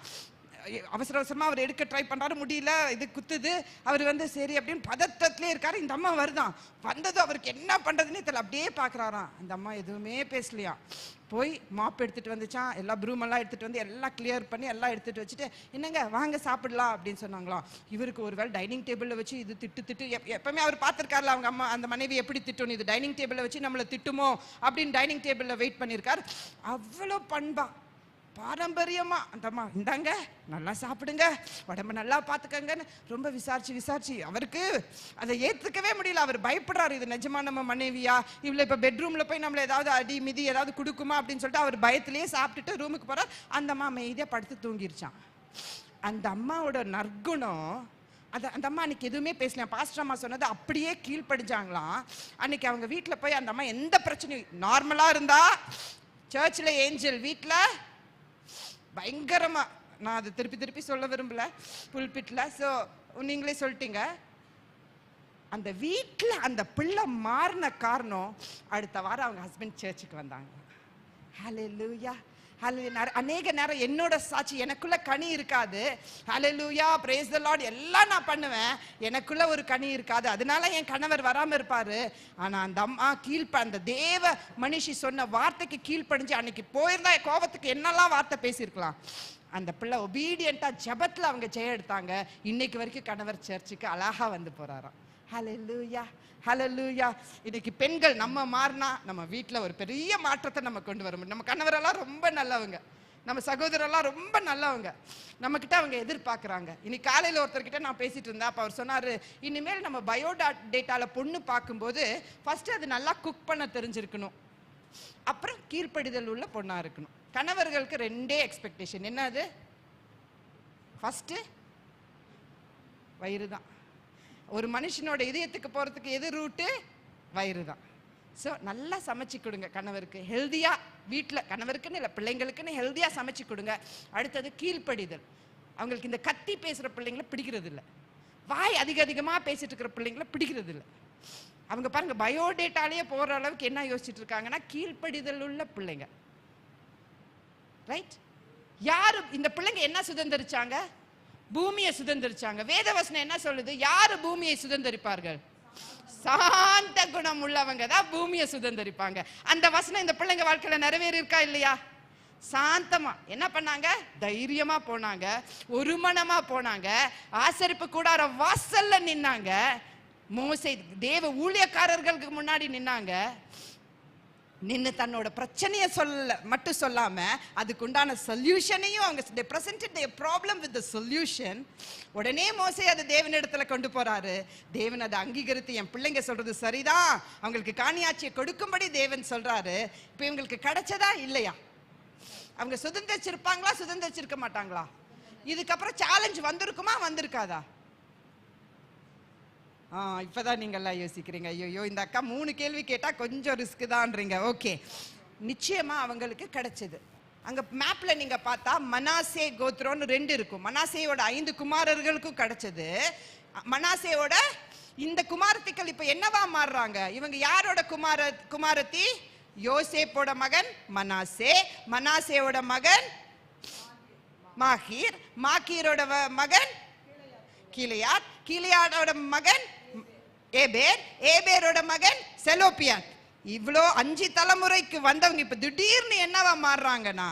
அவசர அவசரமா அவர் எடுக்க ட்ரை பண்றாரு, முடியல, இது குத்துது. அவர் வந்து சரி அப்படின்னு பதட்டத்திலே இருக்காரு. இந்த அம்மா வருதான், வந்தது அவருக்கு என்ன பண்றதுன்னு தெரியல, அப்படியே பாக்குறாராம். அந்த அம்மா எதுவுமே பேசலையா. போய் மாப் எடுத்துட்டு வந்துச்சான், எல்லா ப்ரூம் எல்லாம் எடுத்துட்டு வந்து எல்லாம் கிளியர் பண்ணி எல்லாம் எடுத்துட்டு வச்சுட்டு, என்னங்க வாங்க சாப்பிடலாம் அப்படின்னு சொன்னாங்களாம். இவருக்கு ஒரு வேளை டைனிங் டேபிள்ல வச்சு இது திட்டு எப்பவுமே அவர் பார்த்திருக்காருல அவங்க அம்மா அந்த மனைவி எப்படி திட்டணும், இது டைனிங் டேபிள்ல வச்சு நம்மளை திட்டுமோ அப்படின்னு டைனிங் டேபிள்ல வெயிட் பண்ணியிருக்காரு. அவ்வளோ பண்பா பாரம்பரியமா அந்த அம்மா, இந்தாங்க நல்லா சாப்பிடுங்க, உடம்பு நல்லா பார்த்துக்கங்கன்னு ரொம்ப விசாரிச்சு அவருக்கு அதை ஏத்துக்கவே முடியல. அவர் பயப்படுறாரு, இது நிஜமா நம்ம மனைவியா, இவ்வளவு இப்ப பெட்ரூம்ல போய் நம்மள ஏதாவது அடி மிதி ஏதாவது கொடுக்குமா அப்படின்னு சொல்லிட்டு அவர் பயத்திலேயே சாப்பிட்டுட்டு ரூமுக்கு போறார். அந்த அம்மா அமைதியா படுத்து தூங்கிருச்சான். அந்த அம்மாவோட நற்குணம், அந்த அம்மா அன்னைக்கு எதுவுமே பேசல. பாஸ்டர் அம்மா சொன்னது அப்படியே கீழ்படிஞ்சாங்களாம். அன்னைக்கு அவங்க வீட்டுல போய் அந்த அம்மா எந்த பிரச்சனையும், நார்மலா இருந்தா சர்ச்சில் ஏஞ்சல், வீட்டுல பயங்கரமா, நான் அதை திருப்பி சொல்ல விரும்பல புல்பிட்ல, ஸோ நீங்களே சொல்லிட்டீங்க. அந்த வீட்டில் அந்த பிள்ளை மாறின காரணம், அடுத்த வாரம் அவங்க ஹஸ்பண்ட் சர்ச்சுக்கு வந்தாங்க. ஹல்லேலூயா ஹல்லேலூயா. அநேக நேரம் என்னோட சாட்சி, எனக்குள்ள கனி இருக்காது, ஹல்லேலூயா பிரேஸ் தி லார்ட் எல்லாம் நான் பண்ணுவேன், எனக்குள்ள ஒரு கனி இருக்காது, அதனால என் கணவர் வராம இருப்பாரு. ஆனா அந்த அம்மா அந்த தேவ மனுஷி சொன்ன வார்த்தைக்கு கீழ்ப்படிஞ்சு அன்னைக்கு போயிருந்தா கோபத்துக்கு என்னெல்லாம் வார்த்தை பேசியிருக்கலாம். அந்த பிள்ளை ஒபீடியண்டா ஜெபத்துல அவங்க ஜெயம் எடுத்தாங்க. இன்னைக்கு வரைக்கும் கணவர் சர்ச்சுக்கு அழகா வந்து போறாராம். ஹல்லேலூயா ஹல்லேலூயா. இன்னைக்கு பெண்கள் நம்ம மாறினா நம்ம வீட்டுல ஒரு பெரிய மாற்றத்தை நம்ம கொண்டு வர முடியும். நம்ம கணவரெல்லாம் ரொம்ப நல்லவங்க, நம்ம சகோதரெல்லாம் ரொம்ப நல்லவங்க, நம்ம கிட்ட அவங்க எதிர்பார்க்கறாங்க. இன்னைக்கு காலையில ஒருத்தர்கிட்ட நான் பேசிட்டு இருந்தேன். அப்ப அவர் சொன்னாரு, இனிமேல் நம்ம பயோடேட்டால பொண்ணு பார்க்கும்போது ஃபர்ஸ்ட் அது நல்லா குக் பண்ண தெரிஞ்சிருக்கணும், அப்புறம் கீழ்ப்படிதல் உள்ள பொண்ணா இருக்கணும். கணவர்களுக்கு ரெண்டே எக்ஸ்பெக்டேஷன், என்னது, ஃபர்ஸ்ட் வயிறு தான். ஒரு மனுஷனோட இதயத்துக்கு போறதுக்கு எது ரூட்டு, வயிறு தான். ஸோ நல்லா சமைச்சு கொடுங்க கணவருக்கு, ஹெல்தியா வீட்டில், கணவருக்குன்னு இல்லை பிள்ளைங்களுக்குன்னு ஹெல்தியா சமைச்சு கொடுங்க. அடுத்தது கீழ்ப்படிதல். அவங்களுக்கு இந்த கத்தி பேசுற பிள்ளைங்களை பிடிக்கிறது இல்லை, வாய் அதிகமா பேசிட்டு இருக்கிற பிள்ளைங்களை பிடிக்கிறது இல்லை. அவங்க பாருங்க பயோடேட்டாலேயே போற அளவுக்கு என்ன யோசிச்சுட்டு இருக்காங்கன்னா கீழ்ப்படிதல் உள்ள பிள்ளைங்க. ரைட்? யாரு இந்த பிள்ளைங்க என்ன சுதந்திரிச்சாங்க? பூமியை சுதந்திரிச்சாங்க. வேதவசனம் என்ன சொல்லுது? யாரு பூமியை சுதந்திரிப்பார்கள்? சாந்த குணம் உள்ளவங்க தான் பூமியை சுதந்திரிப்பாங்க. அந்த வசனம் இந்த பிள்ளைங்க வாழ்க்கையில நிறைவேறி இருக்கா இல்லையா? சாந்தமா என்ன பண்ணாங்க? தைரியமா போனாங்க, ஒரு மனமா போனாங்க, ஆசரிப்பு கூடார வாசல்ல நின்னாங்க, மோசே தேவ ஊழியக்காரர்களுக்கு முன்னாடி நின்னாங்க, நின்னு தன்னோட பிரச்சனையை மட்டும் சொல்லாம அதுக்கு உண்டான சொல்யூஷனையும் அவங்க they presented their problem with the solution. உடனே மோசே அது தேவனிடத்துல கொண்டு போறாரு. தேவன் அதை அங்கீகரித்து என் பிள்ளைங்க சொல்றது சரிதான், அவங்களுக்கு காணியாட்சியை கொடுக்கும்படி தேவன் சொல்றாரு. இப்ப இவங்களுக்கு கிடைச்சதா இல்லையா? அவங்க சுதந்திரிச்சிருப்பாங்களா, சுதந்திரிச்சிருக்க மாட்டாங்களா? இதுக்கப்புறம் சேலஞ்ச் வந்திருக்குமா, வந்திருக்காதா? இப்பதான் நீங்க எல்லாம் யோசிக்கிறீங்க, ஐயோ இந்த அக்கா 3 கேள்வி கேட்டா கொஞ்சம் ரிஸ்க் தான்றீங்க. ஓகே, நிச்சயமா அவங்களுக்கு கிடைச்சது. அங்க மேப்ல நீங்க பார்த்தா மனாசே கோத்ரோன்னு 2 இருக்கும். மனாசேயோட 5 குமாரர்களுக்கும் கிடைச்சது. மனாசேயோட இந்த குமாரத்திகள் இப்ப என்னவா மாறுறாங்க? இவங்க யாரோட குமாரத்தி? யோசேப்போட மகன் மனாசே, மனாசேயோட மகன் மாகீர், மாகீரோட மகன் கிலியாத், கிலியாடோட மகன் ஏபேர், ஏபேரோட மகன் செலோப்பியாத். இவ்வளோ 5 தலைமுறைக்கு வந்தவங்க இப்ப திடீர்னு என்னவா மாறுறாங்கன்னா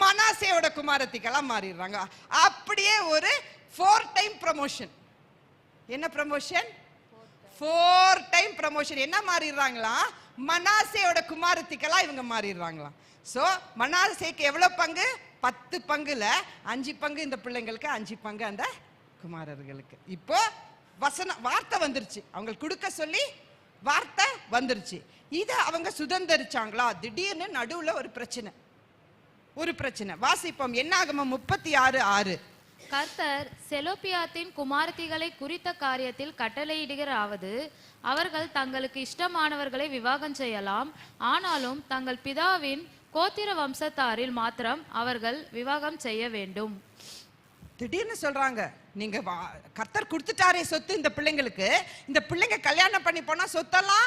மனாசேயோட குமாரத்திகளா மாறிடுறாங்க. அப்படியே ஒரு 4 டைம் ப்ரமோஷன். என்ன ப்ரமோஷன்? 4 time promotion. என்ன மாறிடுறாங்களா? மனாசேயோட குமாரத்திகளா இவங்க மாறிடுறாங்களா. சோ மனாசேக்கு எவ்வளவு பங்கு? 10 பங்குல 5 பங்கு இந்த பிள்ளைங்களுக்கு, 5 பங்கு அந்த குமாரர்களுக்கு. இப்போ வார்த்தை வந்துருச்சு, அவங்களுக்கு கொடுக்க சொல்லி வார்த்தை வந்துருச்சு. இத அவங்க சுதந்திரிச்சாங்களா? திடீர்னு நடுவுல ஒரு பிரச்சனை. வாசிப்போம் என்னாகமம் 36:6. கர்த்தர் செலோப்பியாத்தின் குமாரத்திகளை குறித்த காரியத்தில் கட்டளையிடுகிறாவது, அவர்கள் தங்களுக்கு இஷ்டமானவர்களை விவாகம் செய்யலாம், ஆனாலும் தங்கள் பிதாவின் கோத்திர வம்சத்தாரில் மாத்திரம் அவர்கள் விவாகம் செய்ய வேண்டும். திடீர்னு சொல்றாங்க, நீங்க கர்த்தர் கொடுத்துட்டாரே சொத்து இந்த பிள்ளைங்களுக்கு, இந்த பிள்ளைங்க கல்யாணம் பண்ணி போனா சொத்தெல்லாம்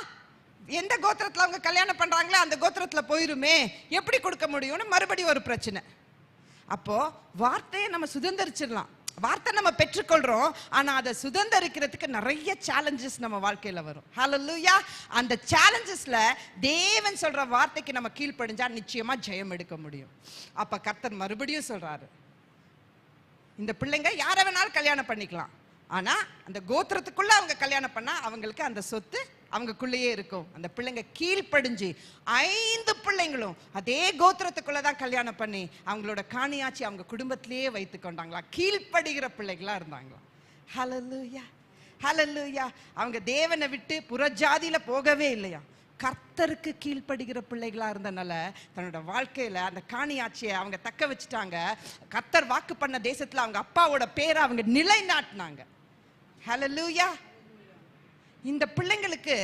எந்த கோத்திரத்துல அவங்க கல்யாணம் பண்றாங்களோ அந்த கோத்திரத்துல போயிருமே, எப்படி கொடுக்க முடியும்னு மறுபடியும் ஒரு பிரச்சனை. அப்போ வார்த்தையை நம்ம சுதந்திரிச்சிடலாம், வார்த்தை நம்ம பெற்றுக்கொள்றோம், ஆனா அதை சுதந்திரிக்கிறதுக்கு நிறைய சேலஞ்சஸ் நம்ம வாழ்க்கையில வரும். ஹல்லேலூயா. அந்த சேலஞ்சஸ்ல தேவன் சொல்ற வார்த்தைக்கு நம்ம கீழ்ப்படிஞ்சா நிச்சயமா ஜெயம் எடுக்க முடியும். அப்ப கர்த்தர் மறுபடியும் சொல்றாரு, இந்த பிள்ளைங்க யாரை வேணாலும் கல்யாணம் பண்ணிக்கலாம், ஆனா அந்த கோத்திரத்துக்குள்ள அவங்க கல்யாணம் பண்ணா அவங்களுக்கு அந்த சொத்து அவங்களுக்குள்ளேயே இருக்கும். அந்த பிள்ளைங்க கீழ்ப்படிஞ்சு 5 பிள்ளைங்களும் அதே கோத்திரத்துக்குள்ளதான் கல்யாணம் பண்ணி அவங்களோட காணியாச்சி அவங்க குடும்பத்திலேயே வைத்து கொண்டாங்களா, கீழ்ப்படுகிற பிள்ளைகளா இருந்தாங்களா. ஹல்லேலூயா, ஹல்லேலூயா. அவங்க தேவனை விட்டு புறஜாதியில போகவே இல்லையா, கர்த்தருக்கு கீழ்ப்படுகிற பிள்ளைகளா இருந்தனால தன்னோட வாழ்க்கையில அந்த காணியாட்சியை அவங்க தக்க வச்சுட்டாங்க. கர்த்தர் வாக்கு பண்ண தேசத்துல அவங்க அப்பாவோட பேரை அவங்க நிலைநாட்டினாங்க. ஹல்லேலூயா. இந்த பிள்ளைங்களுக்கு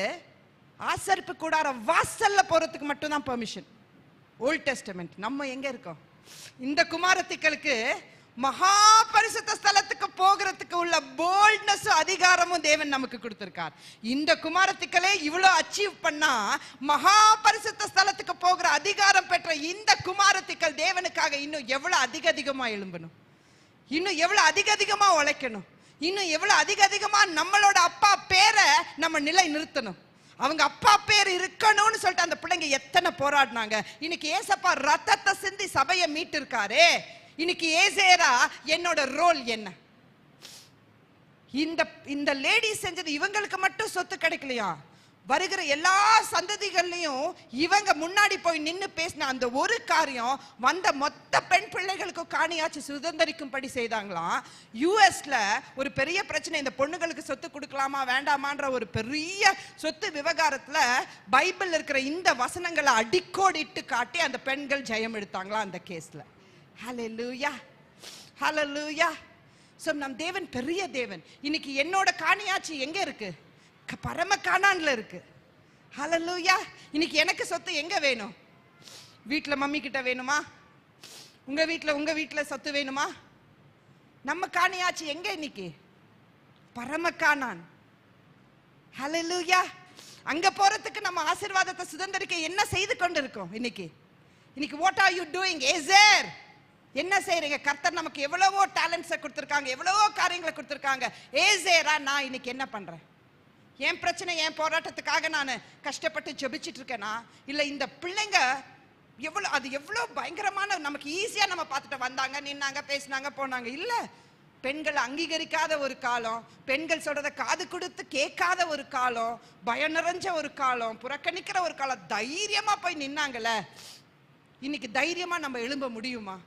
ஆசரிப்பு கூடார வாசல்ல போறதுக்கு மட்டும் தான் பெர்மிஷன். Volt testament. நம்ம எங்க இருக்கோம்? இந்த குமாரத்திகளுக்கு மகா பரிசுத்த ஸ்தலத்துக்கு போகிறதுக்கு உள்ள போல்ட்னஸ் அதிகாரமும் தேவன் நமக்கு கொடுத்திருக்கார். இந்த குமாரத்திகளே இவ்வளவு அச்சீவ் பண்ணா மகா பரிசுத்த ஸ்தலத்துக்கு போகிற அதிகாரம் பெற்ற இந்த குமாரத்திகள் தேவனுக்காக இன்னும் எவ்வளவு அதிகமா எழும்பணும், இன்னும் எவ்வளவு அதிகமா உழைக்கணும், இன்னும் எவ்வளவு அதிகமா நம்மளோட அப்பா பேரை நம்ம நிலை நிறுத்தணும். அவங்க அப்பா பேர் இருக்கணும்னு சொல்லிட்டு அந்த பிள்ளைங்க எத்தனை போராடினாங்க. இன்னைக்கு ஏசப்பா ரத்தத்தை சிந்தி சபையை மீட்டு இருக்காரே, இன்னைக்கு ஏசேரா என்னோட ரோல் என்ன? இந்த லேடி செஞ்சது இவங்களுக்கு மட்டும் சொத்து கிடைக்கலையா, வருகிற எல்லா சந்ததிகள்லையும் இவங்க முன்னாடி போய் நின்று பேசின அந்த ஒரு காரியம் வந்த மொத்த பெண் பிள்ளைகளுக்கும் காணியாச்சு சுதந்திரிக்கும்படி செய்தாங்களாம். யூஎஸ்ல ஒரு பெரிய பிரச்சனை, இந்த பொண்ணுகளுக்கு சொத்து கொடுக்கலாமா வேண்டாமான்ற ஒரு பெரிய சொத்து விவகாரத்துல பைபிள் இருக்கிற இந்த வசனங்களை அடிக்கோடிட்டு காட்டி அந்த பெண்கள் ஜெயம் எடுத்தாங்களா அந்த கேஸ்ல. ஹல்லேலூயா, ஹல்லேலூயா. சோ நம் தேவன் பெரிய தேவன். இன்னைக்கு என்னோட காணியாச்சு எங்க இருக்கு? பரம கானான்ல இருக்கு. ஹல்லேலூயா. இன்னைக்கு எனக்கு சொத்து எங்க வேணும்? வீட்டுல மம்மி கிட்ட வேணுமா? உங்க வீட்டுல சொத்து வேணுமா? நம்ம காணியாச்சு எங்க இன்னைக்கு? பரம கானான். ஹல்லேலூயா. அங்க போறதுக்கு நம்ம ஆசீர்வாதத்தை சுதந்திரிக்க என்ன செய்து கொண்டு இருக்கோம் இன்னைக்கு? what are you doing? ஏசேர் என்ன செய்றீங்க? கர்த்தர் நமக்கு எவ்வளவோ டேலண்ட்ஸை கொடுத்திருக்காங்க, எவ்வளவோ காரியங்களை கொடுத்திருக்காங்க. ஏசேரா நான் இன்னைக்கு என்ன பண்றேன்? என் பிரச்சனை என் போராட்டத்துக்காக நான் கஷ்டப்பட்டு ஜெபிச்சிட்டு இருக்கேனா, இல்ல இந்த பிள்ளைங்க எவ்வளவு பயங்கரமான, நமக்கு ஈஸியா நம்ம பார்த்துட்டு வந்தாங்க, நின்னாங்க, பேசினாங்க, போனாங்க. இல்ல, பெண்கள் அங்கீகரிக்காத ஒரு காலம், பெண்கள் சொல்றத காது கொடுத்து கேட்காத ஒரு காலம், பயம் நிறைஞ்ச ஒரு காலம், புறக்கணிக்கிற ஒரு காலம், தைரியமா போய் நின்னாங்கல்ல. இன்னைக்கு தைரியமா நம்ம எழும்ப முடியுமா?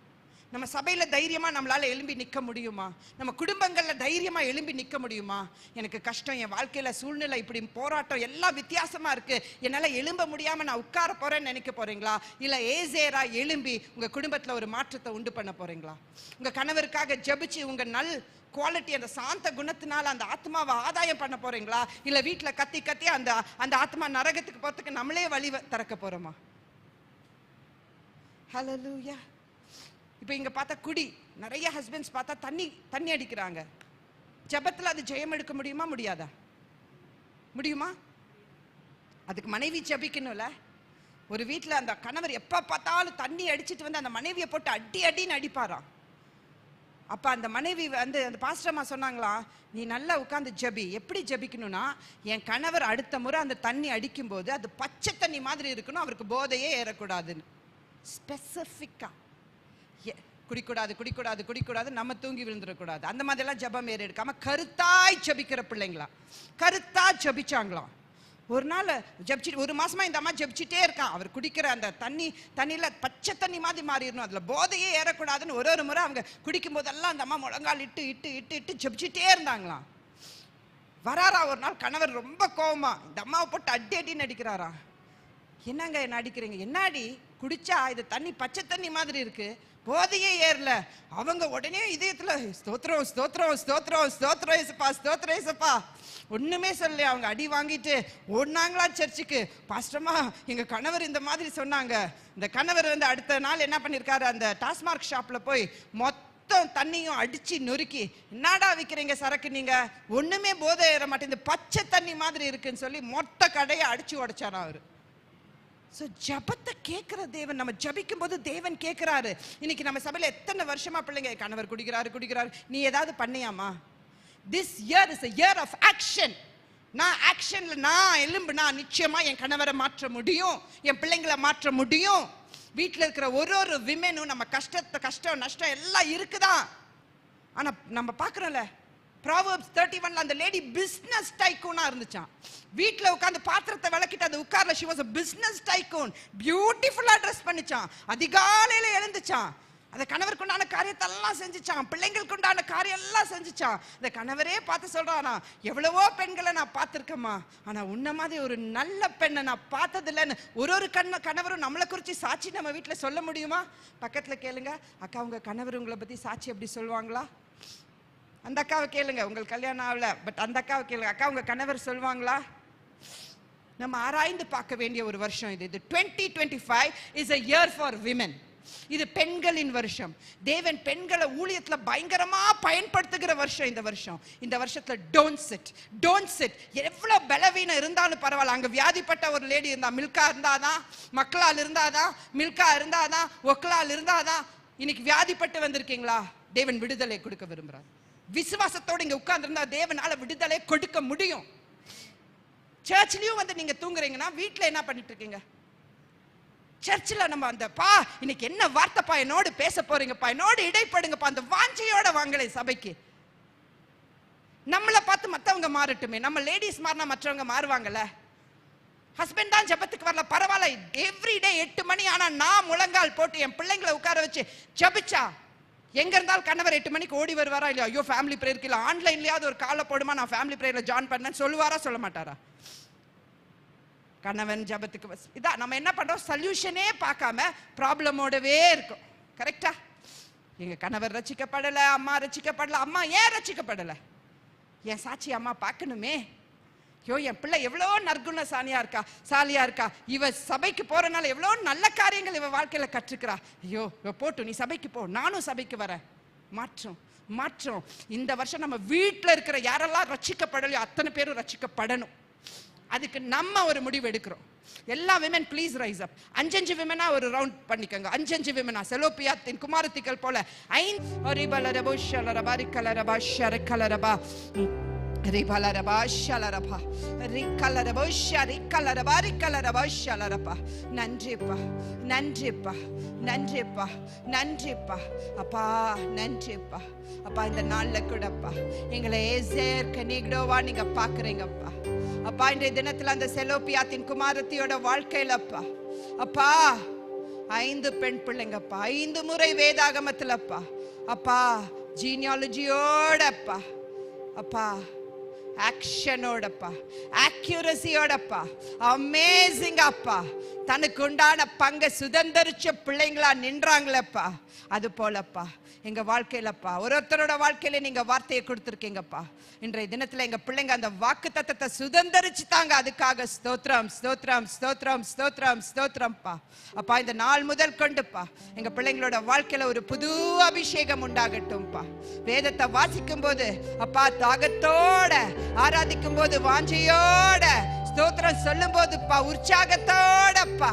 நம்ம சபையில தைரியமா நம்மளால எழும்பி நிக்க முடியுமா? நம்ம குடும்பங்கள்ல தைரியமா எழும்பி நிக்க முடியுமா? எனக்கு கஷ்டம், என் வாழ்க்கையில சூழ்நிலை இப்படி போராட்டம் எல்லாம் வித்தியாசமா இருக்கு, என்னால எழும்ப முடியாம நான் உட்கார போறேன்னு நினைக்க போறீங்களா? இல்ல ஏசேரா எழும்பி உங்க குடும்பத்துல ஒரு மாற்றத்தை உண்டு பண்ண போறீங்களா? உங்க கணவருக்காக ஜெபிச்சு உங்க நல் குவாலிட்டி, அந்த சாந்த குணத்தினால அந்த ஆத்மாவை ஆதாயம் பண்ண போறீங்களா? இல்ல வீட்டுல கத்தி கத்தி அந்த ஆத்மா நரகத்துக்கு போறதுக்கு நம்மளே வழி திறக்க போறோமா? ஹல்லேலூயா. இப்போ இங்க பார்த்தா குடி, நிறைய ஹஸ்பண்ட்ஸ் பார்த்தா தண்ணி அடிக்கிறாங்க. ஜெபத்துல அது ஜெயம் எடுக்க முடியுமா? முடியாதா? முடியுமா? அதுக்கு மனைவி ஜெபிக்கணும்ல. ஒரு வீட்டுல அந்த கணவர் எப்ப பார்த்தாலும் தண்ணி அடிச்சிட்டு வந்து அந்த மனைவியை போட்டு அடின்னு அடிப்பாராம். அப்ப அந்த மனைவி வந்து அந்த பாஸ்டர்மா சொன்னாங்களா, நீ நல்லா உட்கார்ந்து ஜெபி. எப்படி ஜெபிக்கணும்னா, என் கணவர் அடுத்த முறை அந்த தண்ணி அடிக்கும் போது அது பச்சை தண்ணி மாதிரி இருக்கணும், அவருக்கு போதையே ஏறக்கூடாதுன்னு ஸ்பெசிஃபிக்கா. குடிக்கூடாது, நம்ம தூங்கி விழுந்துடக்கூடாது, அந்த மாதிரி எல்லாம் ஜெபம் ஏற எடுக்காம கருத்தாய் ஜெபிக்கிற பிள்ளைங்களா, கருத்தா ஜெபிச்சாங்களாம். ஒரு நாள் ஜெபிச்சுட்டு, ஒரு மாசமா இந்த அம்மா ஜெபிச்சுட்டே இருக்கான். அவர் குடிக்கிற அந்த தண்ணியில பச்சை தண்ணி மாதிரி மாறிடணும், அதுல போதையே ஏறக்கூடாதுன்னு ஒரு முறை அவங்க குடிக்கும் போதெல்லாம் அந்த அம்மா முழங்கால் இட்டு ஜெபிச்சுட்டே இருந்தாங்களாம். வராரா ஒரு நாள் கணவர் ரொம்ப கோவமா இந்த அம்மாவை போட்டு அடின்னு அடிக்கிறாரா. என்னங்க என்ன அடிக்கிறீங்க? என்னாடி குடிச்சா இது தண்ணி பச்சை தண்ணி மாதிரி இருக்கு, போதையே ஏறல. அவங்க உடனே இதயத்துல ஸ்தோத்திரம் ஸ்தோத்திரம் ஸ்தோத்திரம் ஸ்தோத்திரம் ஏசப்பா ஸ்தோத்திரம் ஏசப்பா ஒண்ணுமே சொல்லல. அவங்க அடி வாங்கிட்டு ஓடினாங்களா சர்ச்சுக்கு. பாஸ்டர்மா எங்க கணவர் இந்த மாதிரி சொன்னாங்க. இந்த கணவர் வந்து அடுத்த நாள் என்ன பண்ணிருக்காரு, அந்த டாஸ்மார்க் ஷாப்ல போய் மொத்தம் தண்ணியும் அடிச்சு நொறுக்கி, என்னடா விற்கிறீங்க சரக்கு நீங்க, ஒண்ணுமே போதை ஏற மாட்டேங்குது, பச்சை தண்ணி மாதிரி இருக்குன்னு சொல்லி மொத்த கடையை அடிச்சு உடைச்சாரா அவரு. ஸோ ஜபத்தை கேட்கிற தேவன், நம்ம ஜபிக்கும் போது தேவன் கேட்கிறாரு. இன்னைக்கு நம்ம சபையில எத்தனை வருஷமா பிள்ளைங்க கணவர் குடிக்கிறாரு, நீ ஏதாவது பண்ணியாமா? This year is a year of action. நான் ஆக்ஷன்ல நான் எலும்புனா நிச்சயமா என் கணவரை மாற்ற முடியும், என் பிள்ளைங்களை மாற்ற முடியும். வீட்டில் இருக்கிற ஒரு விமெனும் நம்ம கஷ்டம் நஷ்டம் எல்லாம் இருக்குதான். ஆனா நம்ம பார்க்குறோம்ல, Proverbs 31ல அந்த லேடி பிசினஸ் டைக்கூனா இருந்துச்சான். வீட்டில் உட்காந்து பாத்திரத்தை விளக்கிட்டு அது உட்கார்ல. she was a business tycoon. பியூட்டிஃபுல்லா ட்ரெஸ் பண்ணிச்சான், அதிகாலையில எழுந்துச்சான், அந்த கணவருக்கு உண்டான காரியத்தெல்லாம் செஞ்சுச்சான், பிள்ளைங்களுக்கு உண்டான காரியம் எல்லாம் செஞ்சுச்சான். இந்த கணவரே பார்த்து சொல்றானா, எவ்வளவோ பெண்களை நான் பார்த்துருக்கேம்மா, ஆனா உன்ன மாதிரி ஒரு நல்ல பெண்ணை நான் பார்த்தது இல்லைன்னு ஒரு கணவரும் நம்மளை குறித்து சாட்சி நம்ம வீட்டில் சொல்ல முடியுமா? பக்கத்துல கேளுங்க, அக்கா உங்க கணவர் உங்களை பத்தி சாட்சி எப்படி சொல்லுவாங்களா? அந்த அக்காவை கேளுங்க, உங்களுக்கு கல்யாணம் ஆகல பட் அந்த அக்காவை கேளுங்க, அக்கா உங்க கணவர் சொல்லுவாங்களா? நம்ம ஆராய்ந்து பார்க்க வேண்டிய ஒரு வருஷம் இது. 2025 is a year for women. இது பெண்களின் வருஷம். தேவன் பெண்களை ஊழியத்துல பயங்கரமா பயன்படுத்துகிற வருஷம் இந்த வருஷம். இந்த வருஷத்துல டோன்ட் சிட். எவ்வளவு பலவீனம் இருந்தாலும் பரவாயில்ல. அங்க வியாதிப்பட்ட ஒரு லேடி இருந்தா, மில்கா இருந்தாதான், மக்களால் இருந்தாதான், மில்கா இருந்தாதான், ஒக்கலால் இருந்தாதான். இன்னைக்கு வியாதிப்பட்டு வந்திருக்கீங்களா? தேவன் விடுதலை கொடுக்க விரும்புறார். விசுவாசத்தோடு இங்க உட்கார்ந்து இருந்தா தேவனால விடுதலை கொடுக்க முடியும். சர்ச்லயும் வந்து நீங்க தூங்குறீங்கன்னா வீட்டுல என்ன பண்ணிட்டு இருக்கீங்க? சர்ச்சில் நம்ம அந்த இன்னைக்கு என்ன வார்த்தைப்பா என்னோடு பேச போறீங்கப்பா, என்னோடு இடைப்படுங்கப்பா, அந்த வாஞ்சையோட வாங்களே சபைக்கு. நம்மளை பார்த்து மற்றவங்க மாறட்டுமே. நம்ம லேடிஸ் மாறினா மற்றவங்க மாறுவாங்கல்ல. ஹஸ்பண்ட் தான் ஜபத்துக்கு வரல பரவாயில்ல, எவ்ரிடே 8 மணி ஆனா நான் முழங்கால் போட்டு என் பிள்ளைங்களை உட்கார வச்சு ஜபிச்சா, எங்க இருந்தாலும் கணவர் 8 மணிக்கு ஓடி வருவாரா இல்லையா? ஐயோ ஃபேமிலி பிரேயருக்கு இல்லை, ஆன்லைன்லயாவது ஒரு காலை போடுமா, நான் ஃபேமிலி பிரேயர்ல ஜாயின் பண்ணேன்னு சொல்லுவாரா சொல்ல மாட்டாரா? கணவன் ஜபத்துக்கு இதான் நம்ம என்ன பண்றோம், சொல்யூஷனே பார்க்காம ப்ராப்ளமோடவே இருக்கும். கரெக்டா? எங்க கணவர் ரட்சிக்கப்படல, அம்மா ரட்சிக்கப்படல. அம்மா ஏன் ரட்சிக்கப்படல? என் சாட்சி அம்மா பார்க்கணுமே. ஐயோ என் பிள்ளை எவ்வளோ நற்குணசாலியா இருக்கா, இவ சபைக்கு போறனால எவ்வளோ நல்ல காரியங்கள் இவ வாழ்க்கையில கற்றுக்கிறா. ஐயோ போட்டு நீ சபைக்கு போ, நானும் சபைக்கு வரேன். மாற்றம் இந்த வருஷம் நம்ம வீட்டில் இருக்கிற யாரெல்லாம் ரட்சிக்கப்படலையோ அத்தனை பேரும் ரட்சிக்கப்படணும். அதுக்கு நம்ம ஒரு முடிவு எடுக்கிறோம். எல்லா விமன் ப்ளீஸ் ரைஸ் அப். 5 விமனா ஒரு ரவுண்ட் பண்ணிக்கோங்க. 5 விமனா செலோப்பியாத்தின் குமாரத்திகள் போல 5 ரிபலரபோ ஷலரபா ஷரகலரபா ரிபலரபா ஷலரபா ரிகலரபோ ஷரிகலரபா ரிகலரபா ஷலரபா. நன்றிப்பா அப்பா, நன்றிப்பா அப்பா. இந்த நாள்ல கூடப்பா எங்களை ஏசேர்க்க நீங்கடோவா நீங்க பாக்குறீங்கப்பா. அப்பா இன்றைய தினத்துல அந்த செலோப்பியாத்தின் குமாரத்தியோட வாழ்க்கையிலப்பா அப்பா 5 பெண் பிள்ளைங்கப்பா, 5 முறை வேதாகமத்துலப்பா அப்பா, ஜீனியாலஜியோடப்பா அப்பா, ஆக்ஷனோடப்பா, ஆக்யூரசியோடப்பா, அமேசிங் அப்பா, தனக்கு உண்டான பங்கை சுதந்திரிச்ச பிள்ளைங்களா நின்றாங்களப்பா. அது போலப்பா எங்க வாழ்க்கையிலப்பா ஒருத்தரோட வாழ்க்கையில நீங்க வார்த்தையை கொடுத்துருக்கீங்கப்பா. இன்றைய தினத்துல எங்க பிள்ளைங்க அந்த வாக்கு தத்தத்தை சுதந்திரிச்சுட்டாங்க. அதுக்காக ஸ்தோத்திரம்ப்பா. அப்பா இந்த நாள் முதல் கொண்டுப்பா எங்க பிள்ளைங்களோட வாழ்க்கையில ஒரு புது அபிஷேகம் உண்டாகட்டும்பா. வேதத்தை வாசிக்கும் போது அப்பா தாகத்தோட, ஆராதிக்கும் போது வாஞ்சையோட, ஸ்தோத்திரம் சொல்லும் போதுப்பா உற்சாகத்தோடப்பா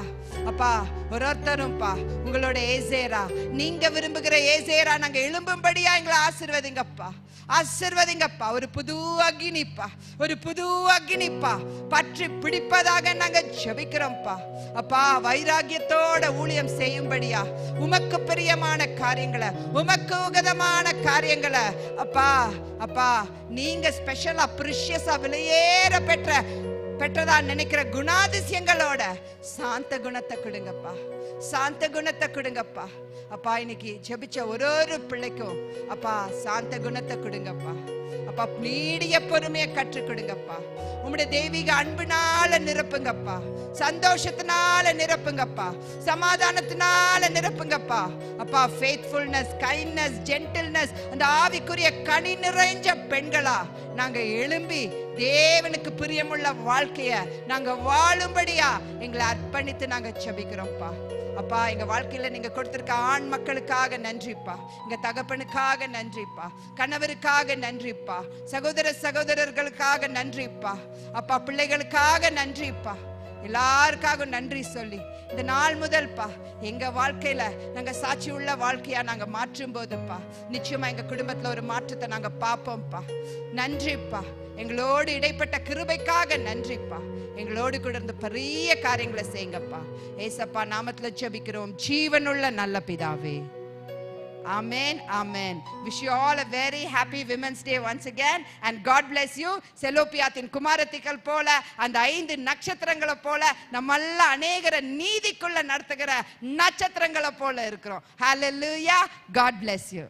அப்பா ஒருத்தரும்பா உங்களோட ஏசேரா, நீங்க விரும்புகிற ஏசேரா நாங்க எழும்பும்படியா எங்களை ஆசீர்வதிங்கப்பா. ஒரு புது அக்கினிப்பா பற்றி பிடிப்பதாக நாங்க ஜெபிக்கிறோம்ப்பா. அப்பா வைராகியத்தோட ஊழியம் செய்யும்படியா உமக்கு பிரியமான காரியங்களை, உமக்கு உகதமான காரியங்களை அப்பா நீங்க ஸ்பெஷலா பிரிஷியஸா விலையேற பெற்றதா நினைக்கிற குணாதிசயங்களோட சாந்த குணத்தை கொடுங்கப்பா. அப்பா இன்னைக்கு ஜெபிச்ச ஒரு பிள்ளைக்கும் அப்பா சாந்த குணத்தை கொடுங்கப்பா. அப்பா நீடிய பொறுமையை கற்றுக் கொடுங்கப்பா. உம்முடைய தெய்வீக அன்புனால நிரப்புங்கப்பா, சந்தோஷத்தினால நிரப்புங்கப்பா, சமாதானத்தினால நிரப்புங்கப்பா. அப்பா ஃபெய்த்ஃபுல்னஸ், கைண்ட்னஸ், ஜென்டில்னஸ், அந்த ஆவிக்குரிய கனி நிறைஞ்ச பெண்களா நாங்க எழும்பி தேவனுக்கு பிரியமுள்ள வாழ்க்கைய நாங்க வாழும்படியா எங்களை அர்ப்பணித்து நாங்க ஜெபிக்கிறோம்ப்பா. அப்பா எங்க வாழ்க்கையில நீங்க கொடுத்திருக்க ஆண் மக்களுக்காக நன்றிப்பா, எங்க தகப்பனுக்காக நன்றிப்பா, கணவருக்காக நன்றிப்பா, சகோதர சகோதரர்களுக்காக நன்றிப்பா, அப்பா பிள்ளைகளுக்காக நன்றிப்பா, எல்லாருக்காக நன்றி சொல்லி இந்த நாள் முதல்ப்பா எங்க வாழ்க்கையில நாங்க சாட்சி உள்ள வாழ்க்கையா நாங்க மாற்றும் போதுப்பா நிச்சயமா எங்க குடும்பத்துல ஒரு மாற்றத்தை நாங்க பார்ப்போம்ப்பா. நன்றிப்பா, எங்களோடு இடைப்பட்ட கிருபைக்காக நன்றிப்பா. எங்களோடு கூட இருந்த பெரிய காரியங்களை செய்யுங்கப்பா. ஏசப்பா நாமத்துல ஜெபிக்கிறோம் ஜீவனுள்ள நல்ல பிதாவே. Amen, amen. Wish you all a very happy Women's Day once again and God bless you. செலோப்பியாத்தின் குமாரத்திகள் போல அந்த 5 நட்சத்திரங்களை போல நம்மெல்லாம் அநேகரை நீதிக்குள்ள நடத்துகிற நட்சத்திரங்களை போல இருக்கிறோம். Hallelujah. God bless you.